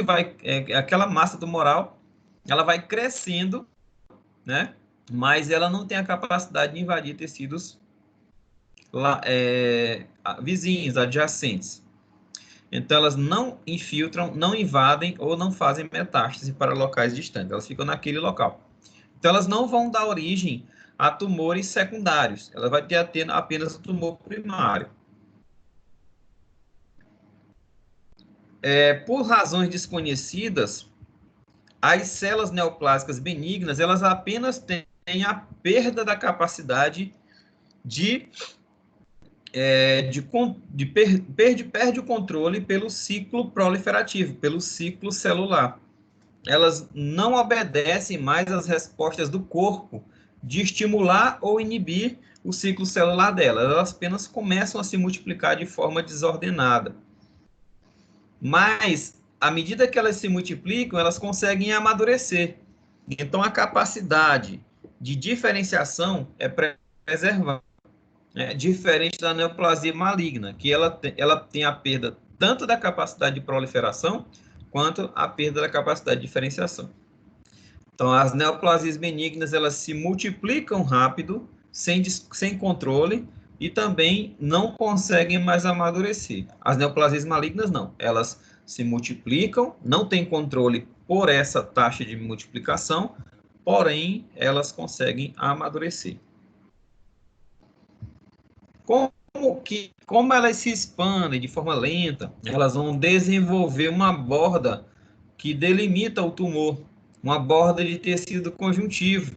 aquela massa tumoral, ela vai crescendo, né? Mas ela não tem a capacidade de invadir tecidos vizinhos, adjacentes. Então, elas não infiltram, não invadem ou não fazem metástase para locais distantes. Elas ficam naquele local. Então, elas não vão dar origem a tumores secundários. Ela vai ter apenas o tumor primário. Por razões desconhecidas, as células neoplásicas benignas, elas apenas têm a perda da capacidade perde o controle pelo ciclo proliferativo, pelo ciclo celular. Elas não obedecem mais às respostas do corpo de estimular ou inibir o ciclo celular dela. Elas apenas começam a se multiplicar de forma desordenada. Mas, à medida que elas se multiplicam, elas conseguem amadurecer. Então, a capacidade de diferenciação é preservada. Diferente da neoplasia maligna, que ela tem a perda tanto da capacidade de proliferação, quanto a perda da capacidade de diferenciação. Então, as neoplasias benignas, elas se multiplicam rápido, sem controle, e também não conseguem mais amadurecer. As neoplasias malignas, não. Elas se multiplicam, não têm controle por essa taxa de multiplicação, porém, elas conseguem amadurecer. Como elas se expandem de forma lenta, elas vão desenvolver uma borda que delimita o tumor, uma borda de tecido conjuntivo,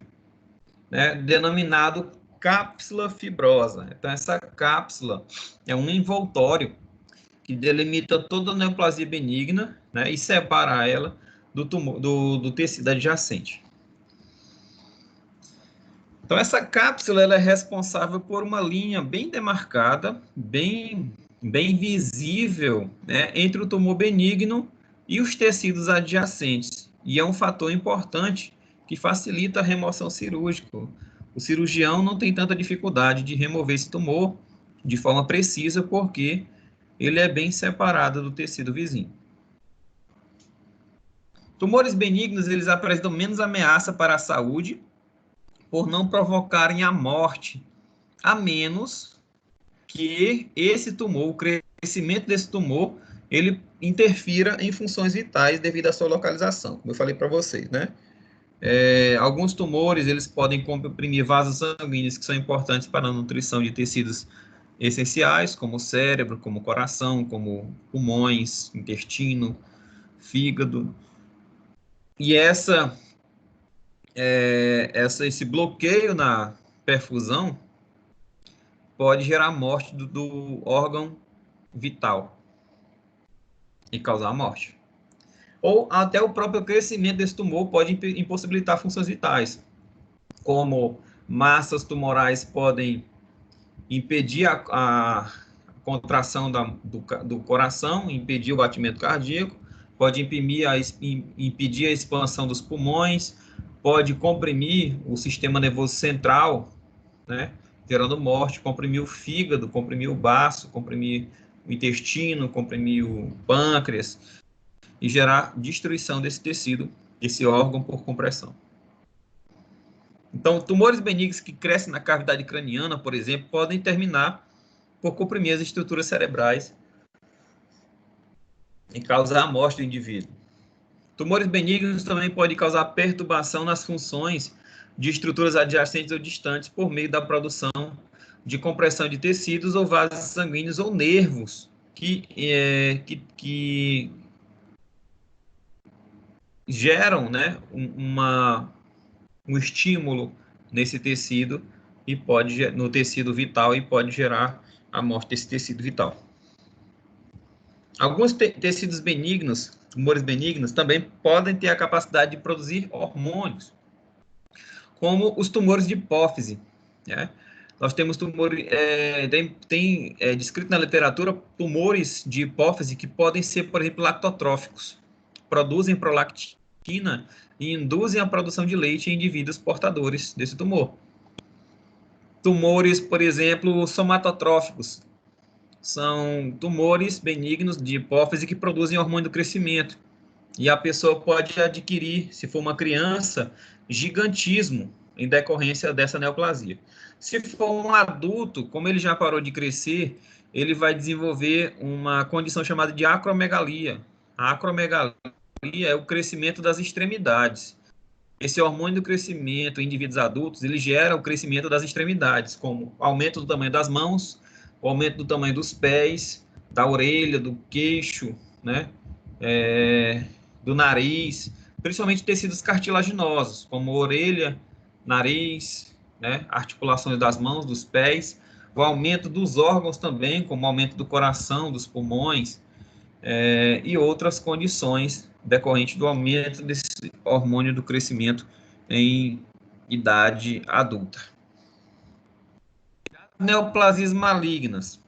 né, denominado cápsula fibrosa. Então, essa cápsula é um envoltório que delimita toda a neoplasia benigna, né, e separa ela do tumor, do tecido adjacente. Então, essa cápsula ela é responsável por uma linha bem demarcada, bem visível, né, entre o tumor benigno e os tecidos adjacentes. E é um fator importante que facilita a remoção cirúrgica. O cirurgião não tem tanta dificuldade de remover esse tumor de forma precisa, porque ele é bem separado do tecido vizinho. Tumores benignos, eles apresentam menos ameaça para a saúde, por não provocarem a morte, a menos que esse tumor, o crescimento desse tumor, ele interfira em funções vitais devido à sua localização, como eu falei para vocês, né? Alguns tumores, eles podem comprimir vasos sanguíneos que são importantes para a nutrição de tecidos essenciais, como o cérebro, como o coração, como pulmões, intestino, fígado. E esse bloqueio na perfusão pode gerar morte do órgão vital e causar morte. Ou até o próprio crescimento desse tumor pode impossibilitar funções vitais, como massas tumorais podem impedir a contração do coração, impedir o batimento cardíaco, pode impedir a expansão dos pulmões, pode comprimir o sistema nervoso central, né, gerando morte, comprimir o fígado, comprimir o baço, comprimir o intestino, comprimir o pâncreas e gerar destruição desse tecido, esse órgão por compressão. Então, tumores benignos que crescem na cavidade craniana, por exemplo, podem terminar por comprimir as estruturas cerebrais e causar a morte do indivíduo. Tumores benignos também podem causar perturbação nas funções de estruturas adjacentes ou distantes por meio da produção de compressão de tecidos ou vasos sanguíneos ou nervos que geram, né, um estímulo nesse tecido e no tecido vital e pode gerar a morte desse tecido vital. Alguns tecidos benignos, tumores benignos, também podem ter a capacidade de produzir hormônios, como os tumores de hipófise, né? Nós temos tumores, descrito na literatura, tumores de hipófise que podem ser, por exemplo, lactotróficos, produzem prolactina e induzem a produção de leite em indivíduos portadores desse tumor. Tumores, por exemplo, somatotróficos, são tumores benignos de hipófise que produzem hormônio do crescimento E a pessoa pode adquirir, se for uma criança, gigantismo em decorrência dessa neoplasia. Se for um adulto, como ele já parou de crescer, ele vai desenvolver uma condição chamada de acromegalia. A acromegalia é o crescimento das extremidades. Esse hormônio do crescimento em indivíduos adultos, ele gera o crescimento das extremidades, como aumento do tamanho das mãos, o aumento do tamanho dos pés, da orelha, do queixo, né? Do nariz, principalmente tecidos cartilaginosos, como orelha, nariz, né? Articulações das mãos, dos pés, o aumento dos órgãos também, como o aumento do coração, dos pulmões, e outras condições decorrentes do aumento desse hormônio do crescimento em idade adulta. Neoplasias malignas.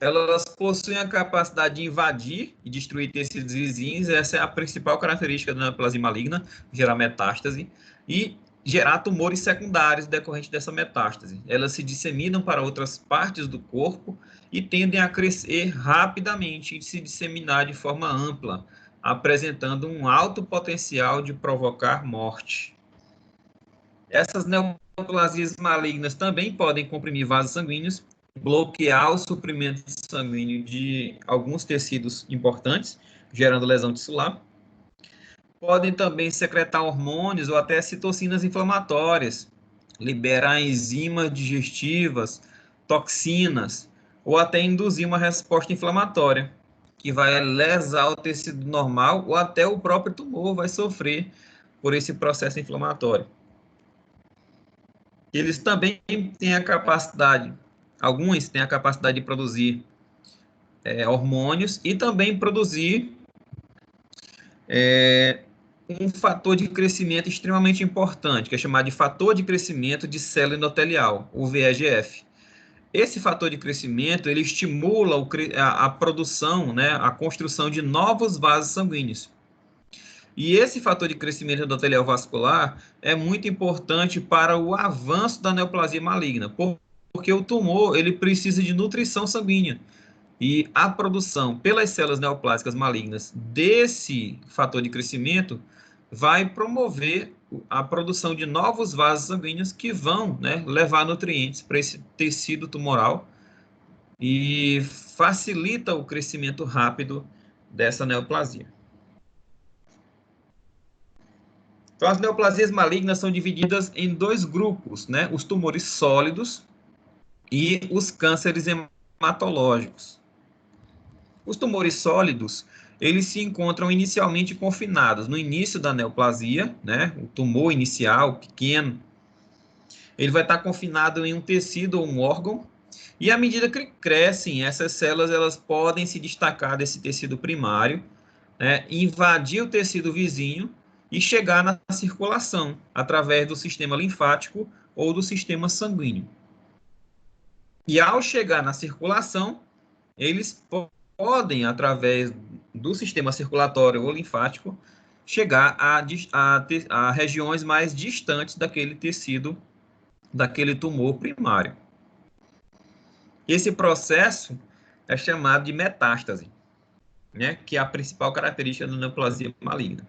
Elas possuem a capacidade de invadir e destruir tecidos vizinhos. Essa é a principal característica da neoplasia maligna, gerar metástase e gerar tumores secundários decorrentes dessa metástase. Elas se disseminam para outras partes do corpo e tendem a crescer rapidamente e se disseminar de forma ampla, apresentando um alto potencial de provocar morte. Essas neoplasias malignas também podem comprimir vasos sanguíneos, bloquear o suprimento sanguíneo de alguns tecidos importantes, gerando lesão tissular. Podem também secretar hormônios ou até citocinas inflamatórias, liberar enzimas digestivas, toxinas, ou até induzir uma resposta inflamatória, que vai lesar o tecido normal, ou até o próprio tumor vai sofrer por esse processo inflamatório. Eles também têm a capacidade, alguns têm a capacidade de produzir hormônios e também produzir um fator de crescimento extremamente importante, que é chamado de fator de crescimento de célula endotelial, o VEGF. Esse fator de crescimento, ele estimula a produção, né, a construção de novos vasos sanguíneos. E esse fator de crescimento endotelial vascular é muito importante para o avanço da neoplasia maligna, porque o tumor ele precisa de nutrição sanguínea. E a produção pelas células neoplásicas malignas desse fator de crescimento vai promover a produção de novos vasos sanguíneos que vão, né, levar nutrientes para esse tecido tumoral e facilita o crescimento rápido dessa neoplasia. Então, as neoplasias malignas são divididas em dois grupos, né? Os tumores sólidos e os cânceres hematológicos. Os tumores sólidos, eles se encontram inicialmente confinados no início da neoplasia, né? O tumor inicial, pequeno, ele vai estar confinado em um tecido ou um órgão, e à medida que crescem, essas células elas podem se destacar desse tecido primário, né? Invadir o tecido vizinho e chegar na circulação através do sistema linfático ou do sistema sanguíneo. E ao chegar na circulação, eles podem, através do sistema circulatório ou linfático, chegar a regiões mais distantes daquele tecido, daquele tumor primário. Esse processo é chamado de metástase, né, que é a principal característica da neoplasia maligna.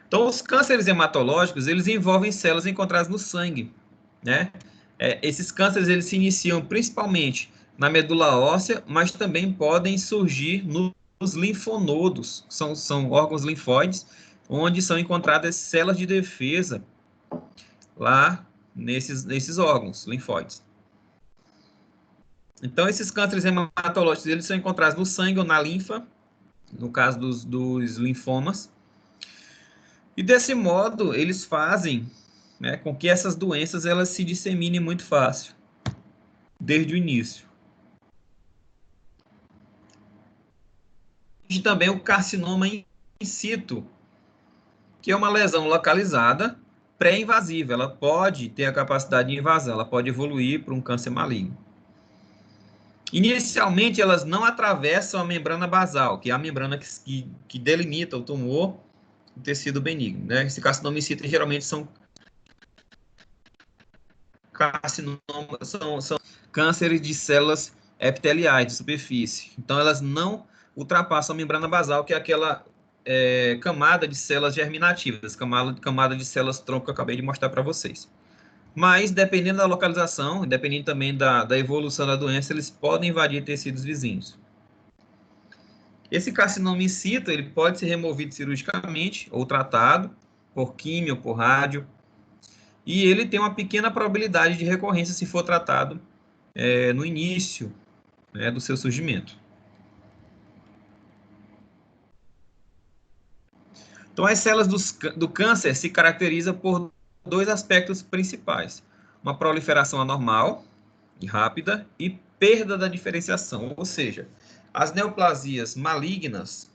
Então, os cânceres hematológicos, eles envolvem células encontradas no sangue, né? Esses cânceres, eles se iniciam principalmente na medula óssea, mas também podem surgir nos linfonodos, são órgãos linfóides, onde são encontradas células de defesa lá nesses órgãos linfóides. Então, esses cânceres hematológicos, eles são encontrados no sangue ou na linfa, no caso dos linfomas. E desse modo, eles fazem, né, com que essas doenças elas se disseminem muito fácil, desde o início. E também o carcinoma in situ, que é uma lesão localizada, pré-invasiva. Ela pode ter a capacidade de invasão, ela pode evoluir para um câncer maligno. Inicialmente, elas não atravessam a membrana basal, que é a membrana que delimita o tumor, o tecido benigno, né? Esse carcinoma in situ geralmente são carcinomas, são cânceres de células epiteliais de superfície. Então, elas não ultrapassam a membrana basal, que é aquela camada de células germinativas, camada de células tronco que eu acabei de mostrar para vocês. Mas, dependendo da localização, dependendo também da evolução da doença, eles podem invadir tecidos vizinhos. Esse carcinoma in situ, ele pode ser removido cirurgicamente ou tratado por químio ou por rádio. E ele tem uma pequena probabilidade de recorrência se for tratado no início, né, do seu surgimento. Então, as células do câncer se caracterizam por dois aspectos principais. Uma proliferação anormal e rápida e perda da diferenciação. Ou seja, as neoplasias malignas,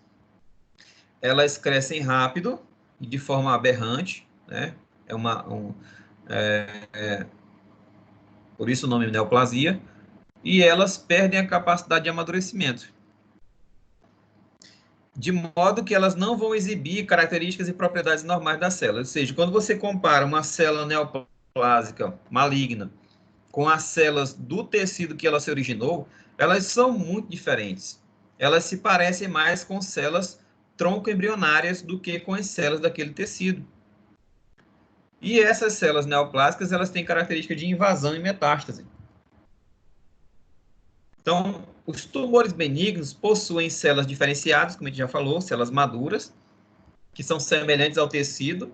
elas crescem rápido e de forma aberrante, né? Por isso o nome neoplasia. E elas perdem a capacidade de amadurecimento, de modo que elas não vão exibir características e propriedades normais da célula. Ou seja, quando você compara uma célula neoplásica maligna com as células do tecido que ela se originou, elas são muito diferentes. Elas se parecem mais com células tronco-embrionárias do que com as células daquele tecido. E essas células neoplásicas, elas têm característica de invasão e metástase. Então, os tumores benignos possuem células diferenciadas, como a gente já falou, células maduras, que são semelhantes ao tecido.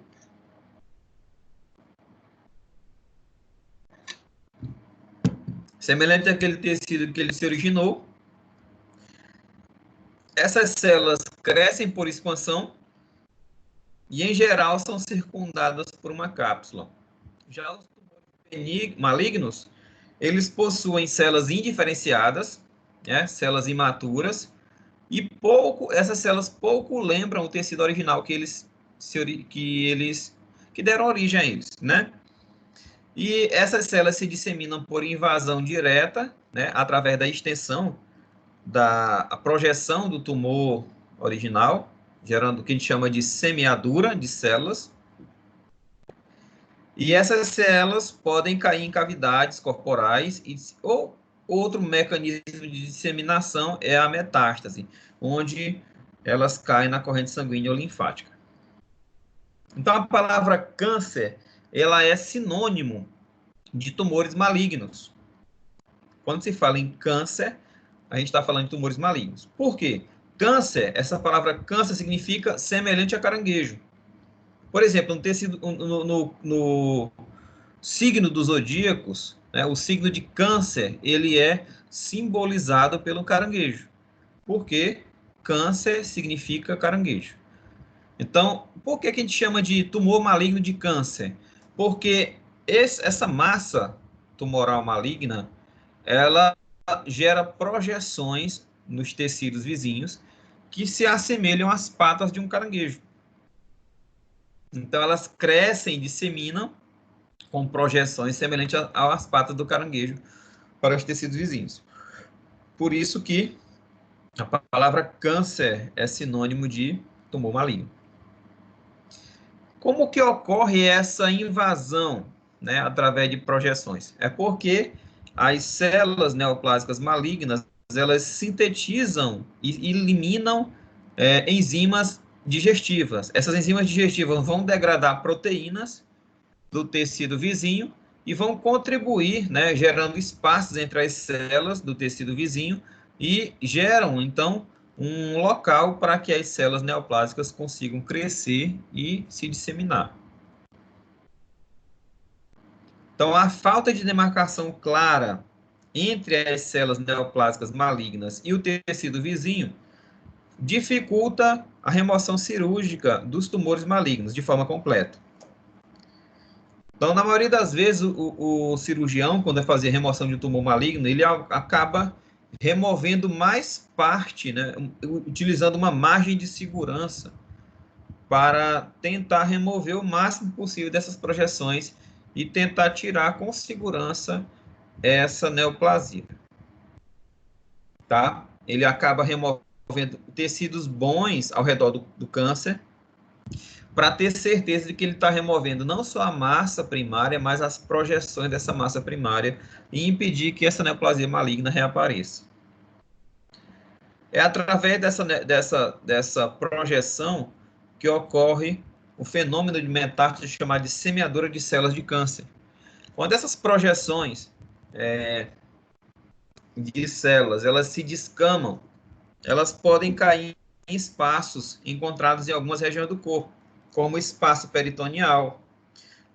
Semelhante àquele tecido que ele se originou. Essas células crescem por expansão e, em geral, são circundadas por uma cápsula. Já os tumores malignos, eles possuem células indiferenciadas, né, células imaturas, e essas células pouco lembram o tecido original que deram origem a eles, né? E essas células se disseminam por invasão direta, né, através da extensão da projeção do tumor original, gerando o que a gente chama de semeadura de células. E essas células podem cair em cavidades corporais, ou outro mecanismo de disseminação é a metástase, onde elas caem na corrente sanguínea ou linfática. Então, a palavra câncer, ela é sinônimo de tumores malignos. Quando se fala em câncer, a gente está falando de tumores malignos. Por quê? Câncer, essa palavra câncer significa semelhante a caranguejo. Por exemplo, no signo dos zodíacos, né, o signo de câncer, ele é simbolizado pelo caranguejo. Porque câncer significa caranguejo. Então, por que a gente chama de tumor maligno de câncer? Porque essa massa tumoral maligna, ela gera projeções nos tecidos vizinhos que se assemelham às patas de um caranguejo. Então, elas crescem e disseminam com projeções semelhantes às patas do caranguejo para os tecidos vizinhos. Por isso que a palavra câncer é sinônimo de tumor maligno. Como que ocorre essa invasão, né, através de projeções? É porque as células neoplásicas malignas, elas sintetizam e eliminam enzimas digestivas. Essas enzimas digestivas vão degradar proteínas do tecido vizinho e vão contribuir, né, gerando espaços entre as células do tecido vizinho e geram, então, um local para que as células neoplásicas consigam crescer e se disseminar. Então, a falta de demarcação clara entre as células neoplásicas malignas e o tecido vizinho dificulta a remoção cirúrgica dos tumores malignos de forma completa. Então, na maioria das vezes, o cirurgião, quando vai fazer a remoção de um tumor maligno, ele acaba removendo mais parte, né, utilizando uma margem de segurança para tentar remover o máximo possível dessas projeções e tentar tirar com segurança essa neoplasia. Tá? Ele acaba removendo tecidos bons ao redor do câncer, para ter certeza de que ele está removendo não só a massa primária, mas as projeções dessa massa primária e impedir que essa neoplasia maligna reapareça. É através dessa projeção que ocorre o fenômeno de metástase chamado de semeadura de células de câncer. Quando essas projeções de células elas se descamam, elas podem cair em espaços encontrados em algumas regiões do corpo, como o espaço peritoneal,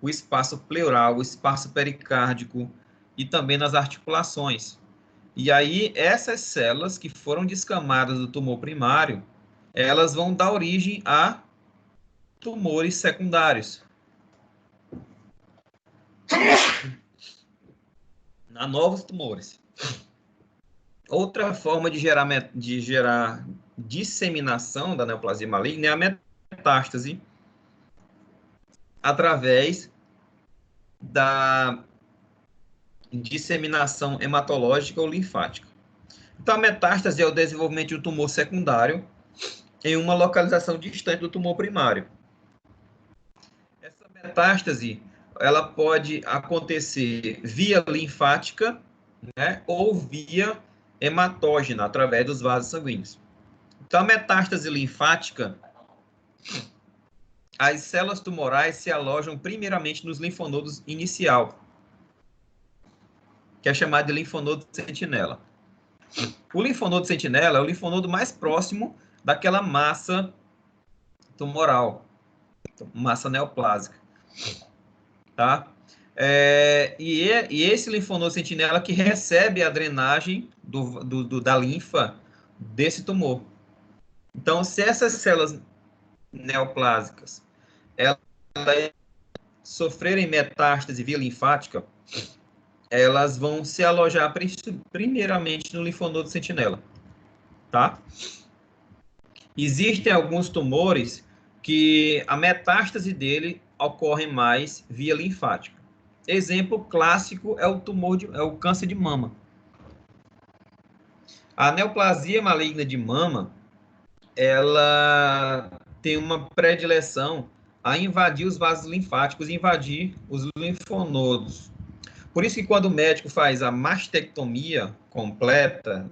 o espaço pleural, o espaço pericárdico e também nas articulações. E aí, essas células que foram descamadas do tumor primário, elas vão dar origem a tumores secundários, a novos tumores. Outra forma de gerar disseminação da neoplasia maligna é a metástase através da disseminação hematológica ou linfática. Então, a metástase é o desenvolvimento de um tumor secundário em uma localização distante do tumor primário. Essa metástase, ela pode acontecer via linfática, né, ou via hematógena, através dos vasos sanguíneos. Então, a metástase linfática, as células tumorais se alojam primeiramente nos linfonodos inicial, que é chamado de linfonodo sentinela. O linfonodo sentinela é o linfonodo mais próximo daquela massa tumoral, massa neoplásica, tá? E esse linfonodo sentinela que recebe a drenagem da linfa desse tumor. Então, se essas células neoplásicas elas sofrerem metástase via linfática, elas vão se alojar primeiramente no linfonodo sentinela, tá? Existem alguns tumores que a metástase dele ocorre mais via linfática. Exemplo clássico é o câncer de mama. A neoplasia maligna de mama, ela tem uma predileção a invadir os vasos linfáticos, invadir os linfonodos. Por isso que quando o médico faz a mastectomia completa,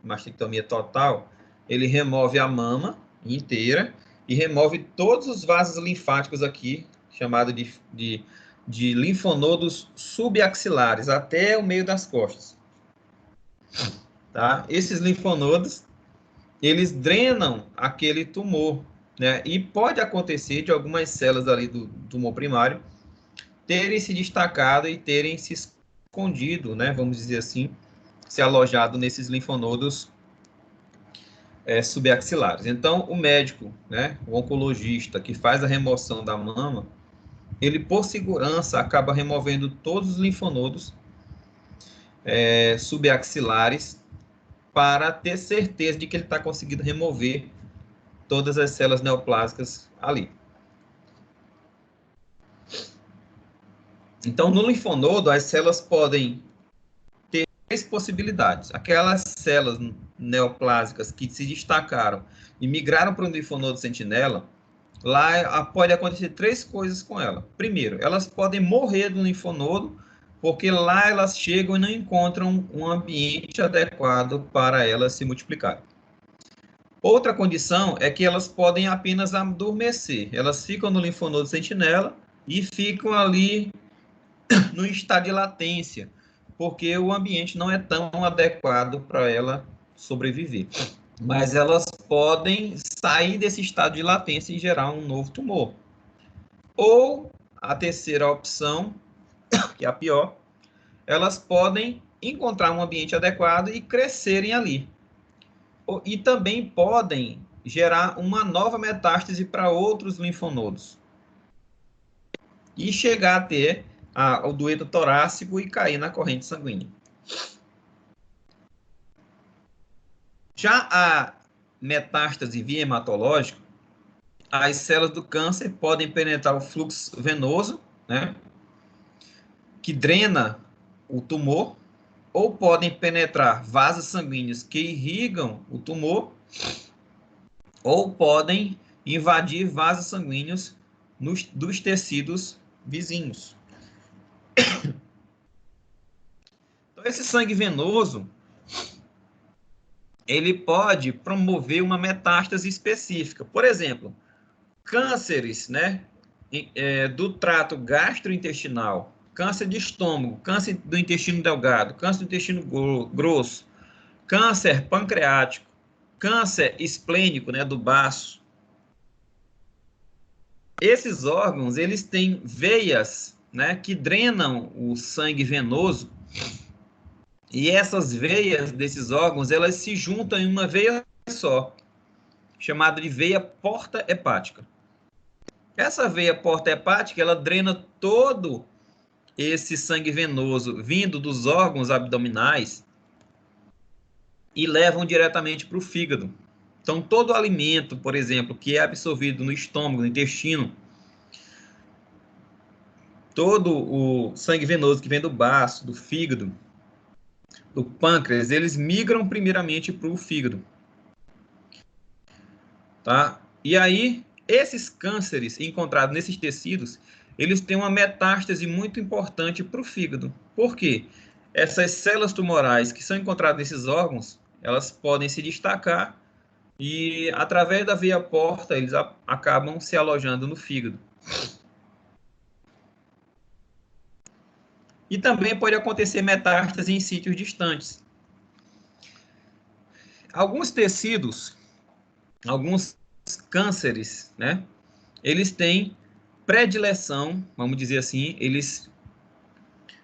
mastectomia total, ele remove a mama inteira e remove todos os vasos linfáticos aqui, chamado de linfonodos subaxilares, até o meio das costas. Tá? Esses linfonodos, eles drenam aquele tumor, né? E pode acontecer de algumas células ali do tumor primário terem se destacado e terem se escondido, né? Vamos dizer assim, se alojado nesses linfonodos subaxilares. Então, o médico, né, o oncologista que faz a remoção da mama, ele, por segurança, acaba removendo todos os linfonodos subaxilares para ter certeza de que ele está conseguindo remover todas as células neoplásicas ali. Então, no linfonodo, as células podem ter três possibilidades. Aquelas células neoplásicas que se destacaram e migraram para o linfonodo sentinela, lá pode acontecer três coisas com ela. Primeiro, elas podem morrer do linfonodo, porque lá elas chegam e não encontram um ambiente adequado para elas se multiplicarem. Outra condição é que elas podem apenas adormecer. Elas ficam no linfonodo sentinela e ficam ali no estado de latência, porque o ambiente não é tão adequado para ela sobreviver. Mas elas podem sair desse estado de latência e gerar um novo tumor. Ou a terceira opção, que é a pior, elas podem encontrar um ambiente adequado e crescerem ali. E também podem gerar uma nova metástase para outros linfonodos. E chegar a ter o dueto torácico e cair na corrente sanguínea. Já a metástase via hematológica, as células do câncer podem penetrar o fluxo venoso, né, que drena o tumor, ou podem penetrar vasos sanguíneos que irrigam o tumor, ou podem invadir vasos sanguíneos dos tecidos vizinhos. Então, esse sangue venoso, ele pode promover uma metástase específica. Por exemplo, cânceres, né, do trato gastrointestinal, câncer de estômago, câncer do intestino delgado, câncer do intestino grosso, câncer pancreático, câncer esplênico, né, do baço. Esses órgãos, eles têm veias, né, que drenam o sangue venoso, e essas veias desses órgãos, elas se juntam em uma veia só, chamada de veia porta hepática. Essa veia porta hepática, ela drena todo esse sangue venoso vindo dos órgãos abdominais e levam diretamente para o fígado. Então, todo alimento, por exemplo, que é absorvido no estômago, no intestino, todo o sangue venoso que vem do baço, do fígado, do pâncreas, eles migram primeiramente para o fígado. Tá? E aí, esses cânceres encontrados nesses tecidos, eles têm uma metástase muito importante para o fígado. Por quê? Essas células tumorais que são encontradas nesses órgãos, elas podem se destacar e, através da veia porta, eles acabam se alojando no fígado. E também pode acontecer metástase em sítios distantes. Alguns tecidos, alguns cânceres, né? Eles têm predileção, vamos dizer assim, eles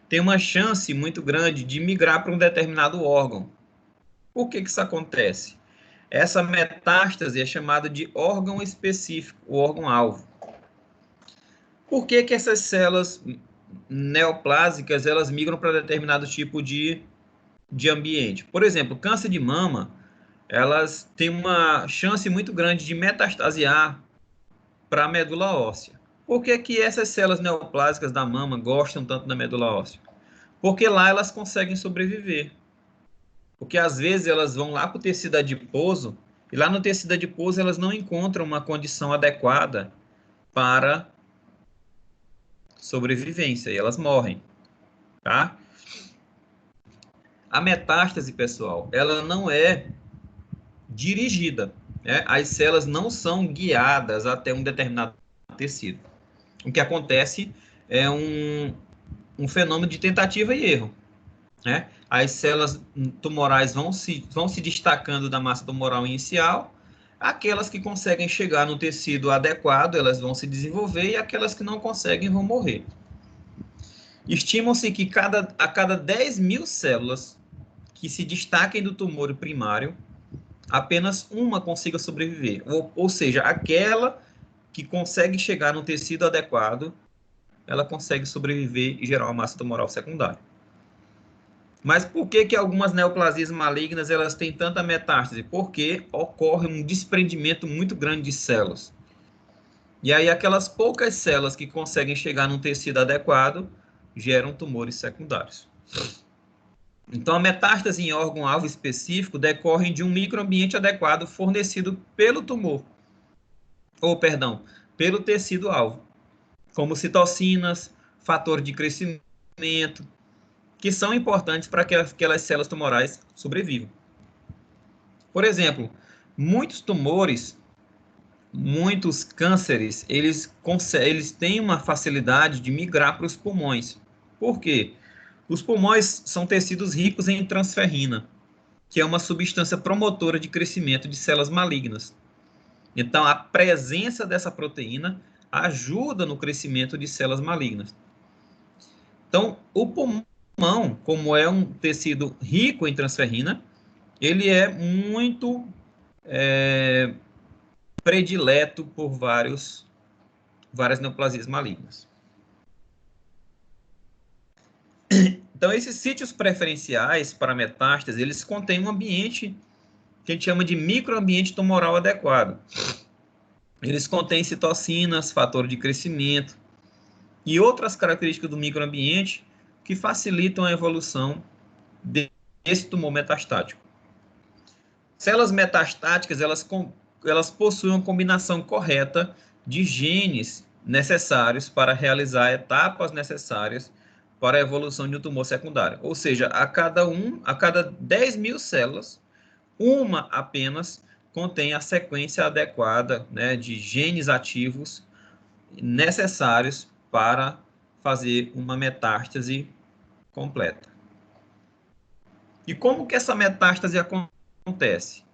têm uma chance muito grande de migrar para um determinado órgão. Por que isso acontece? Essa metástase é chamada de órgão específico, o órgão-alvo. Por que essas células neoplásicas, elas migram para determinado tipo de ambiente? Por exemplo, câncer de mama, elas têm uma chance muito grande de metastasiar para a medula óssea. Por que essas células neoplásicas da mama gostam tanto da medula óssea? Porque lá elas conseguem sobreviver. Porque às vezes elas vão lá para o tecido adiposo, e lá no tecido adiposo elas não encontram uma condição adequada para sobrevivência, e elas morrem. Tá? A metástase, pessoal, ela não é dirigida, né? As células não são guiadas até um determinado tecido. O que acontece é um fenômeno de tentativa e erro, né? As células tumorais vão se destacando da massa tumoral inicial, aquelas que conseguem chegar no tecido adequado, elas vão se desenvolver, e aquelas que não conseguem vão morrer. Estima-se que a cada 10 mil células que se destaquem do tumor primário, apenas uma consiga sobreviver. Ou seja, aquela que consegue chegar no tecido adequado, ela consegue sobreviver e gerar uma massa tumoral secundária. Mas por que algumas neoplasias malignas elas têm tanta metástase? Porque ocorre um desprendimento muito grande de células. E aí aquelas poucas células que conseguem chegar num tecido adequado geram tumores secundários. Então, a metástase em órgão-alvo específico decorre de um microambiente adequado fornecido pelo tumor, pelo tecido-alvo, como citocinas, fator de crescimento, que são importantes para que aquelas células tumorais sobrevivam. Por exemplo, muitos tumores, muitos cânceres, eles têm uma facilidade de migrar para os pulmões. Por quê? Os pulmões são tecidos ricos em transferrina, que é uma substância promotora de crescimento de células malignas. Então, a presença dessa proteína ajuda no crescimento de células malignas. Então, o pulmão, como é um tecido rico em transferrina, ele é muito predileto por várias neoplasias malignas. Então, esses sítios preferenciais para metástase, eles contêm um ambiente que a gente chama de microambiente tumoral adequado. Eles contêm citocinas, fator de crescimento e outras características do microambiente que facilitam a evolução desse tumor metastático. Células metastáticas, elas possuem uma combinação correta de genes necessários para realizar etapas necessárias para a evolução de um tumor secundário. Ou seja, a cada 10 mil células, uma apenas contém a sequência adequada, né, de genes ativos necessários para fazer uma metástase completa. E como que essa metástase acontece?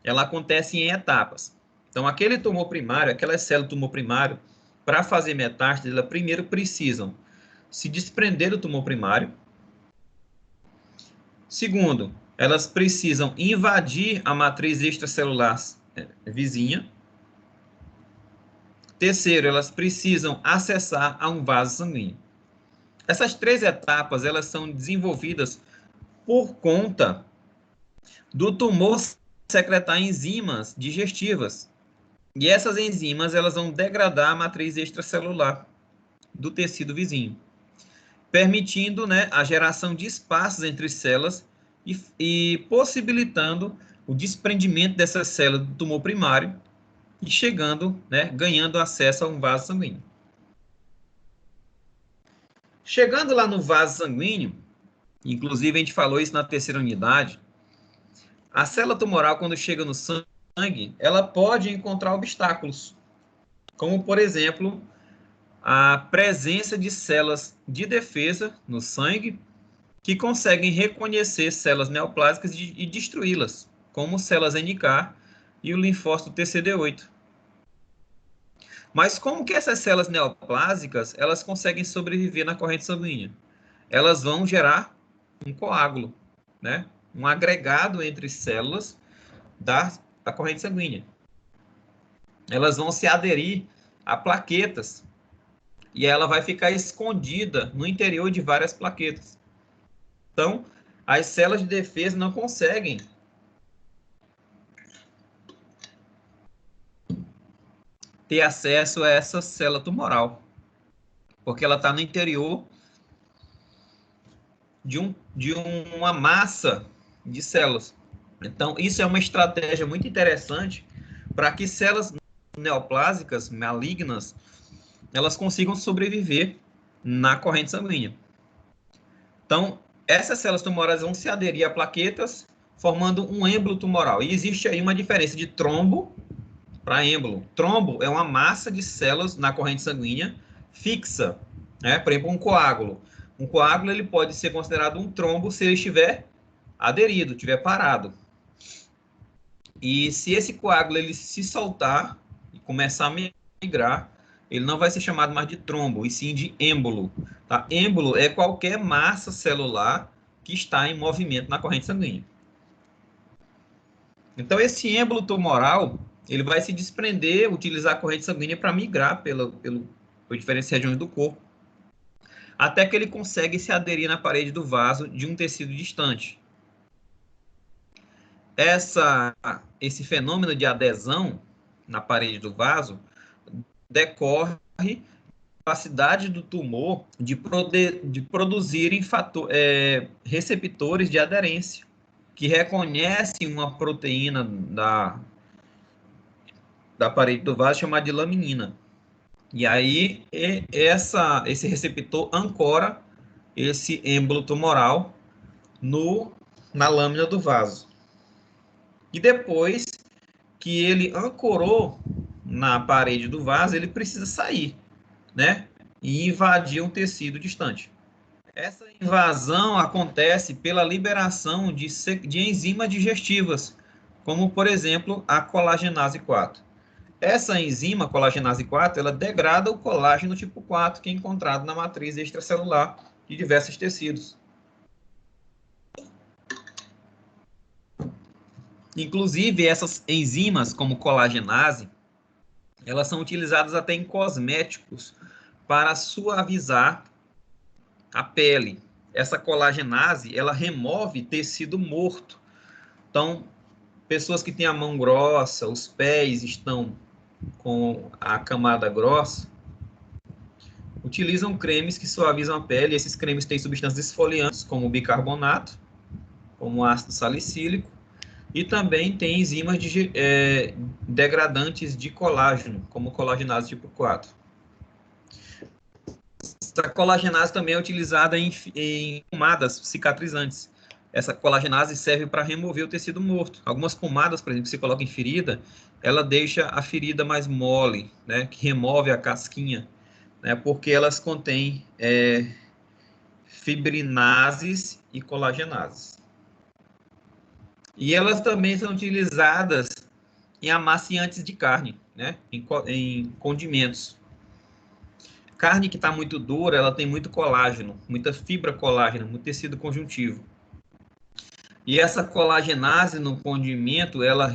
Ela acontece em etapas. Então, aquele tumor primário, aquela célula do tumor primário, para fazer metástase, ela primeiro precisam se desprender do tumor primário. Segundo, elas precisam invadir a matriz extracelular vizinha. Terceiro, elas precisam acessar a um vaso sanguíneo. Essas três etapas, elas são desenvolvidas por conta do tumor secretar enzimas digestivas. E essas enzimas, elas vão degradar a matriz extracelular do tecido vizinho, permitindo, né, a geração de espaços entre células e possibilitando o desprendimento dessas células do tumor primário e chegando, né, ganhando acesso a um vaso sanguíneo. Chegando lá no vaso sanguíneo, inclusive a gente falou isso na terceira unidade, a célula tumoral, quando chega no sangue, ela pode encontrar obstáculos, como, por exemplo, a presença de células de defesa no sangue que conseguem reconhecer células neoplásicas e destruí-las, como células NK e o linfócito TCD8. Mas como que essas células neoplásicas, elas conseguem sobreviver na corrente sanguínea? Elas vão gerar um coágulo, né? Um agregado entre células da corrente sanguínea. Elas vão se aderir a plaquetas e ela vai ficar escondida no interior de várias plaquetas. Então, as células de defesa não conseguem ter acesso a essa célula tumoral, porque ela está no interior de uma massa de células. Então, isso é uma estratégia muito interessante para que células neoplásicas malignas elas consigam sobreviver na corrente sanguínea. Então, essas células tumorais vão se aderir a plaquetas, formando um êmbolo tumoral. E existe aí uma diferença de trombo para êmbolo. Trombo é uma massa de células na corrente sanguínea fixa, né? Por exemplo, um coágulo. Um coágulo ele pode ser considerado um trombo se ele estiver aderido, estiver parado. E se esse coágulo ele se soltar e começar a migrar, ele não vai ser chamado mais de trombo, e sim de êmbolo. Tá? Êmbolo é qualquer massa celular que está em movimento na corrente sanguínea. Então, esse êmbolo tumoral, ele vai se desprender, utilizar a corrente sanguínea para migrar por diferentes regiões do corpo, até que ele consegue se aderir na parede do vaso de um tecido distante. Esse fenômeno de adesão na parede do vaso decorre da capacidade do tumor de produzirem receptores de aderência, que reconhecem uma proteína da parede do vaso chamada de laminina. E aí, esse receptor ancora esse êmbolo tumoral na lâmina do vaso. E depois que ele ancorou na parede do vaso, ele precisa sair, né? E invadir um tecido distante. Essa invasão acontece pela liberação de enzimas digestivas, como, por exemplo, a colagenase 4. Essa enzima, colagenase 4, ela degrada o colágeno tipo 4, que é encontrado na matriz extracelular de diversos tecidos. Inclusive, essas enzimas, como colagenase, elas são utilizadas até em cosméticos para suavizar a pele. Essa colagenase, ela remove tecido morto. Então, pessoas que têm a mão grossa, os pés estão com a camada grossa, utilizam cremes que suavizam a pele. Esses cremes têm substâncias esfoliantes, como bicarbonato, como ácido salicílico, e também tem enzimas degradantes de colágeno, como colagenase tipo 4. Essa colagenase também é utilizada em pomadas cicatrizantes. essa colagenase serve para remover o tecido morto. Algumas pomadas, por exemplo, que você coloca em ferida, ela deixa a ferida mais mole, né, que remove a casquinha, né, porque elas contêm fibrinases e colagenases. E elas também são utilizadas em amaciantes de carne, né, em condimentos. Carne que está muito dura, ela tem muito colágeno, muita fibra colágeno, muito tecido conjuntivo. E essa colagenase no condimento, ela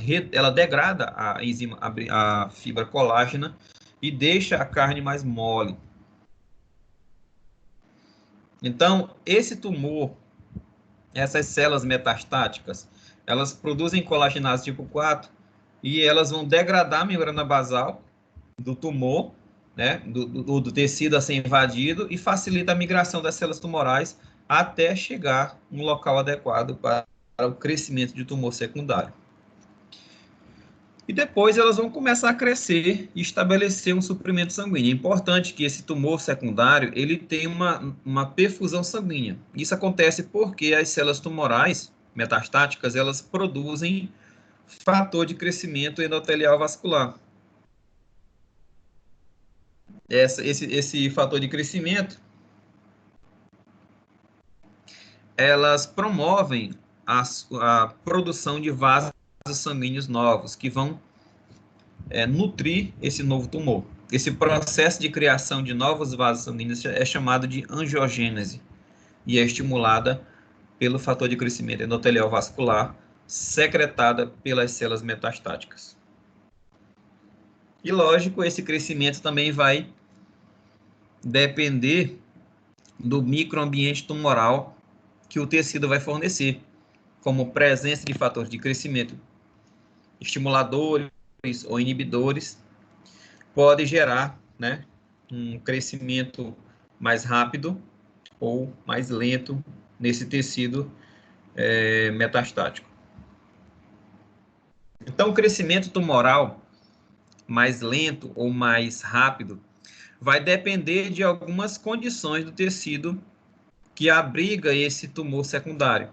degrada a enzima, a fibra colágena e deixa a carne mais mole. Então, esse tumor, essas células metastáticas, elas produzem colagenase tipo 4 e elas vão degradar a membrana basal do tumor, né, do tecido a ser invadido e facilita a migração das células tumorais até chegar no local adequado para o crescimento de tumor secundário. E depois elas vão começar a crescer e estabelecer um suprimento sanguíneo. É importante que esse tumor secundário ele tenha uma perfusão sanguínea. Isso acontece porque as células tumorais metastáticas elas produzem fator de crescimento endotelial vascular. Esse fator de crescimento elas promovem a produção de vasos sanguíneos novos que vão nutrir esse novo tumor. Esse processo de criação de novos vasos sanguíneos é chamado de angiogênese e é estimulada pelo fator de crescimento endotelial vascular secretada pelas células metastáticas. E lógico, esse crescimento também vai depender do microambiente tumoral que o tecido vai fornecer, como presença de fatores de crescimento estimuladores ou inibidores, pode gerar, né, um crescimento mais rápido ou mais lento nesse tecido metastático. Então, o crescimento tumoral mais lento ou mais rápido vai depender de algumas condições do tecido que abriga esse tumor secundário,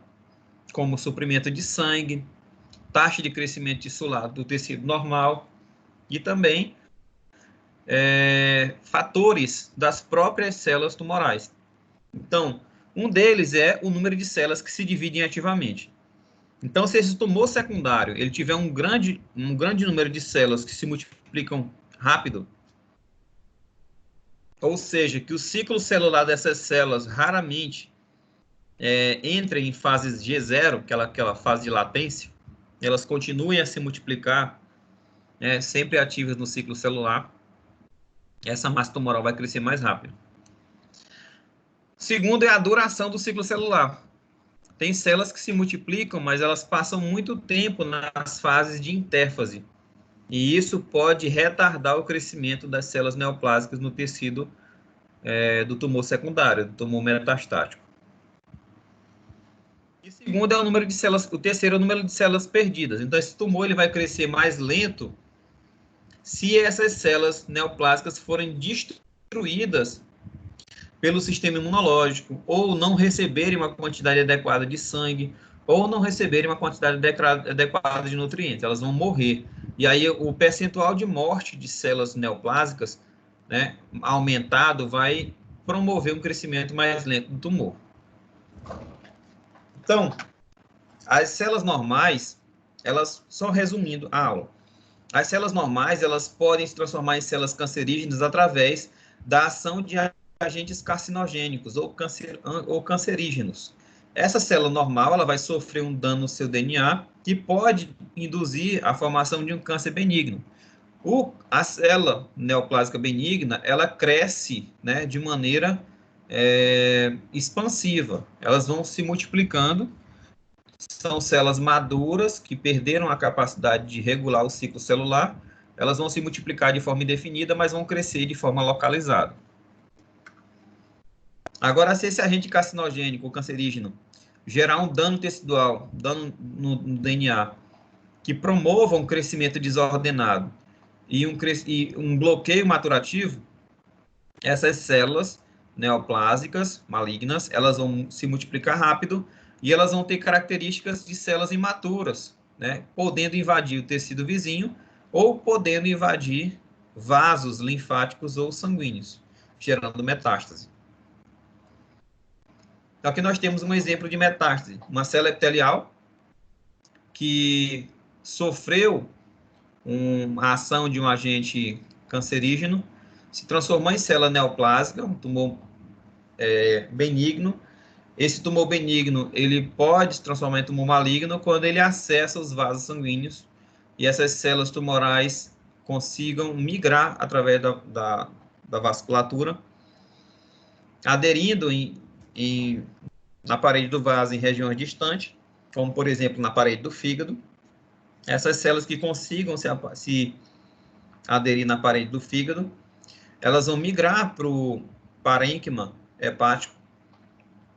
como suprimento de sangue, taxa de crescimento tissular do tecido normal e também fatores das próprias células tumorais. Então, um deles é o número de células que se dividem ativamente. Então, se esse tumor secundário ele tiver um grande número de células que se multiplicam rápido, ou seja, que o ciclo celular dessas células raramente entre em fases G0, aquela fase de latência, elas continuem a se multiplicar, sempre ativas no ciclo celular, essa massa tumoral vai crescer mais rápido. Segundo é a duração do ciclo celular. Tem células que se multiplicam, mas elas passam muito tempo nas fases de intérfase. E isso pode retardar o crescimento das células neoplásicas no tecido do tumor secundário, do tumor metastático. E segundo é o número de células, o terceiro é o número de células perdidas. Então, esse tumor ele vai crescer mais lento se essas células neoplásicas forem destruídas pelo sistema imunológico, ou não receberem uma quantidade adequada de sangue, ou não receberem uma quantidade adequada de nutrientes, elas vão morrer. E aí o percentual de morte de células neoplásicas, né, aumentado, vai promover um crescimento mais lento do tumor. Então, as células normais, elas, só resumindo a aula, as células normais, elas podem se transformar em células cancerígenas através da ação de agentes carcinogênicos ou cancerígenos. Essa célula normal ela vai sofrer um dano no seu DNA que pode induzir a formação de um câncer benigno. A célula neoplásica benigna ela cresce, né, de maneira expansiva. Elas vão se multiplicando. São células maduras que perderam a capacidade de regular o ciclo celular. Elas vão se multiplicar de forma indefinida, mas vão crescer de forma localizada. Agora, se esse agente carcinogênico ou cancerígeno gerar um dano tecidual, dano no DNA, que promova um crescimento desordenado e um bloqueio maturativo, essas células neoplásicas malignas, elas vão se multiplicar rápido, e elas vão ter características de células imaturas, né, podendo invadir o tecido vizinho ou podendo invadir vasos linfáticos ou sanguíneos, gerando metástase. Então, aqui nós temos um exemplo de metástase, uma célula epitelial que sofreu a ação de um agente cancerígeno, se transformou em célula neoplásica, um tumor benigno. Esse tumor benigno, ele pode se transformar em tumor maligno quando ele acessa os vasos sanguíneos e essas células tumorais consigam migrar através da vasculatura, aderindo na parede do vaso em regiões distantes, como, por exemplo, na parede do fígado. Essas células que consigam se aderir na parede do fígado, elas vão migrar para o parênquima hepático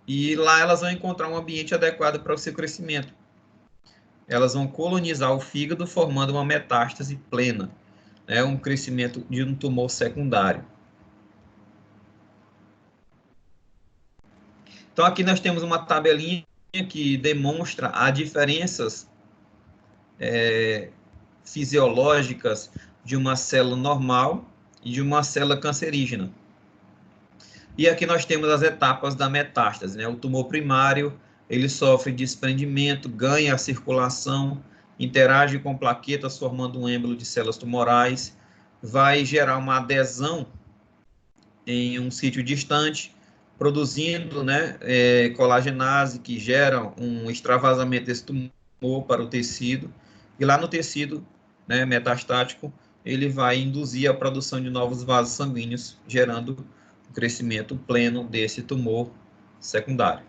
e lá elas vão encontrar um ambiente adequado para o seu crescimento. Elas vão colonizar o fígado, formando uma metástase plena, né, um crescimento de um tumor secundário. Então, aqui nós temos uma tabelinha que demonstra as diferenças fisiológicas de uma célula normal e de uma célula cancerígena. E aqui nós temos as etapas da metástase, né? O tumor primário, ele sofre desprendimento, ganha a circulação, interage com plaquetas formando um êmbolo de células tumorais, vai gerar uma adesão em um sítio distante, produzindo, né, colagenase, que gera um extravasamento desse tumor para o tecido, e lá no tecido, né, metastático, ele vai induzir a produção de novos vasos sanguíneos, gerando o crescimento pleno desse tumor secundário.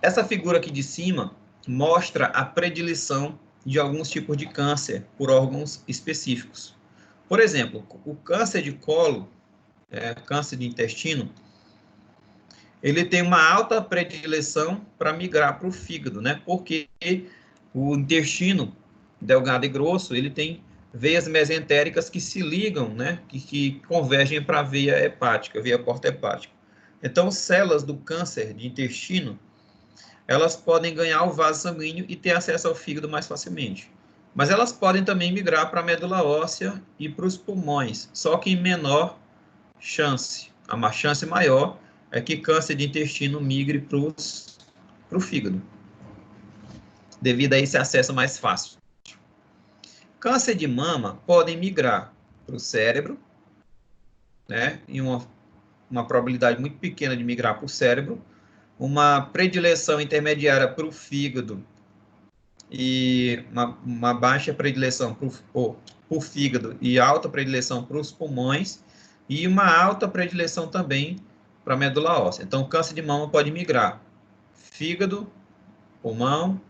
Essa figura aqui de cima mostra a predileção de alguns tipos de câncer por órgãos específicos. Por exemplo, o câncer de colo, câncer de intestino, ele tem uma alta predileção para migrar para o fígado, né? Porque o intestino delgado e grosso, ele tem veias mesentéricas que se ligam, né? Que convergem para a veia hepática, via porta hepática. Então, células do câncer de intestino, elas podem ganhar o vaso sanguíneo e ter acesso ao fígado mais facilmente. Mas elas podem também migrar para a medula óssea e para os pulmões, só que em menor chance. A chance maior é que câncer de intestino migre para o fígado, devido a esse acesso mais fácil. Câncer de mama podem migrar para o cérebro, né, em uma probabilidade muito pequena de migrar para o cérebro, uma predileção intermediária para o fígado e uma baixa predileção para o fígado e alta predileção para os pulmões e uma alta predileção também para a medula óssea. Então, o câncer de mama pode migrar fígado, pulmão,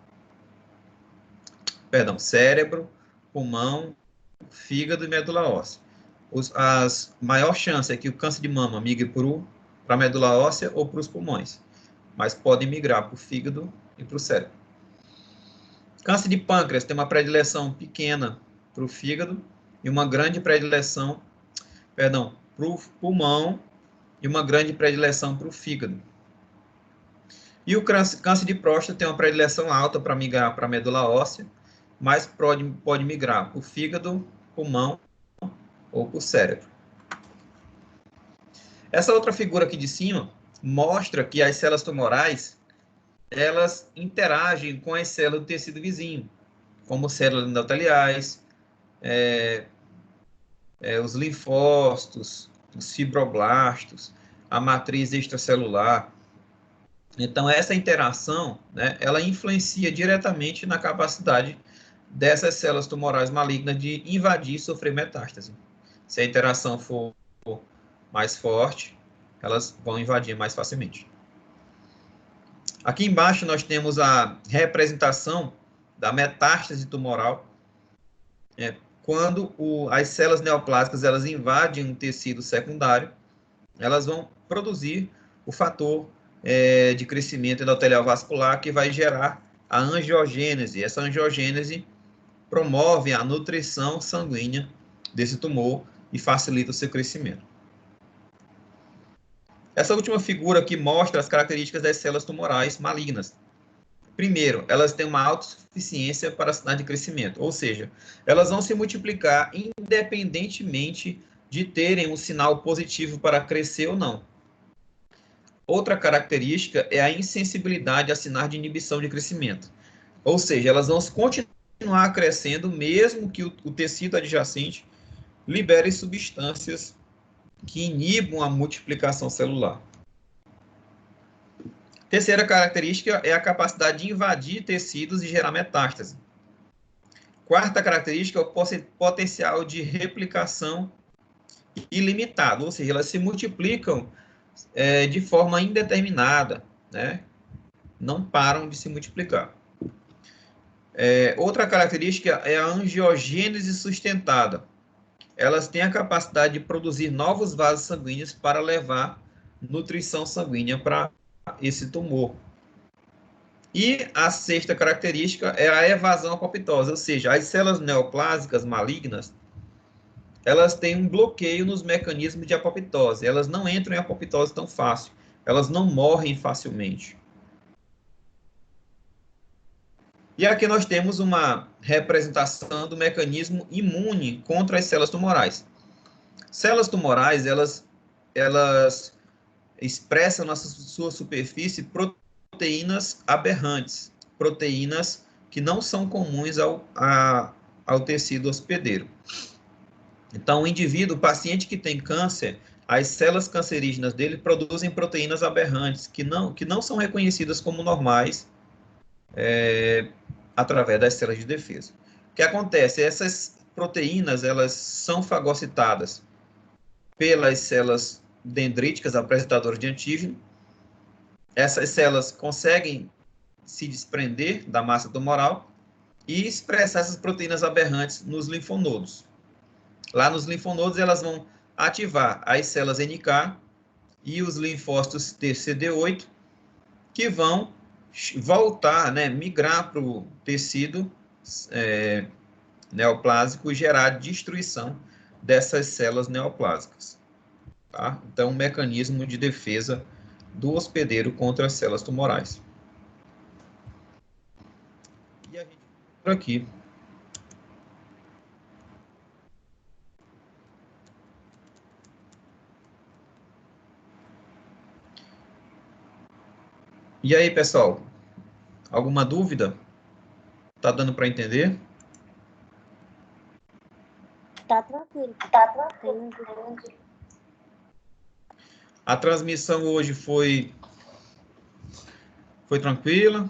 cérebro, pulmão, fígado e medula óssea. A maior chance é que o câncer de mama migre para a medula óssea ou para os pulmões, mas pode migrar para o fígado e para o cérebro. Câncer de pâncreas tem uma predileção pequena para o fígado e uma grande predileção, para o pulmão e uma grande predileção para o fígado. E o câncer de próstata tem uma predileção alta para migrar para a medula óssea, mas pode migrar para o fígado, pulmão ou para o cérebro. Essa outra figura aqui de cima mostra que as células tumorais, elas interagem com as células do tecido vizinho, como células endoteliais, os linfócitos, os fibroblastos, a matriz extracelular. Então, essa interação, né, ela influencia diretamente na capacidade dessas células tumorais malignas de invadir e sofrer metástase. Se a interação for mais forte, elas vão invadir mais facilmente. Aqui embaixo nós temos a representação da metástase tumoral, quando as células neoplásicas elas invadem um tecido secundário, elas vão produzir o fator de crescimento endotelial vascular que vai gerar a angiogênese. Essa angiogênese promove a nutrição sanguínea desse tumor e facilita o seu crescimento. Essa última figura aqui mostra as características das células tumorais malignas. Primeiro, elas têm uma autossuficiência para sinais de crescimento, ou seja, elas vão se multiplicar independentemente de terem um sinal positivo para crescer ou não. Outra característica é a insensibilidade a sinais de inibição de crescimento, ou seja, elas vão continuar crescendo mesmo que o tecido adjacente libere substâncias que inibam a multiplicação celular. Terceira característica é a capacidade de invadir tecidos e gerar metástase. Quarta característica é o potencial de replicação ilimitado, ou seja, elas se multiplicam de forma indeterminada, né? Não param de se multiplicar. Outra característica é a angiogênese sustentada. Elas têm a capacidade de produzir novos vasos sanguíneos para levar nutrição sanguínea para esse tumor. E a sexta característica é a evasão apoptose, ou seja, as células neoplásicas malignas, elas têm um bloqueio nos mecanismos de apoptose, elas não entram em apoptose tão fácil, elas não morrem facilmente. E aqui nós temos uma representação do mecanismo imune contra as células tumorais. Células tumorais, elas expressam na sua superfície proteínas aberrantes, proteínas que não são comuns ao tecido hospedeiro. Então, o paciente que tem câncer, as células cancerígenas dele produzem proteínas aberrantes, que não são reconhecidas como normais através das células de defesa. O que acontece? Essas proteínas, elas são fagocitadas pelas células dendríticas apresentadoras de antígeno. Essas células conseguem se desprender da massa tumoral e expressar essas proteínas aberrantes nos linfonodos. Lá nos linfonodos, elas vão ativar as células NK e os linfócitos TCD8, que vão voltar, migrar para o tecido neoplásico e gerar destruição dessas células neoplásicas. Tá? Então, um mecanismo de defesa do hospedeiro contra as células tumorais. E a gente por aqui. E aí, pessoal? Alguma dúvida? Tá dando para entender? Tá tranquilo. Tá tranquilo. A transmissão hoje foi tranquila?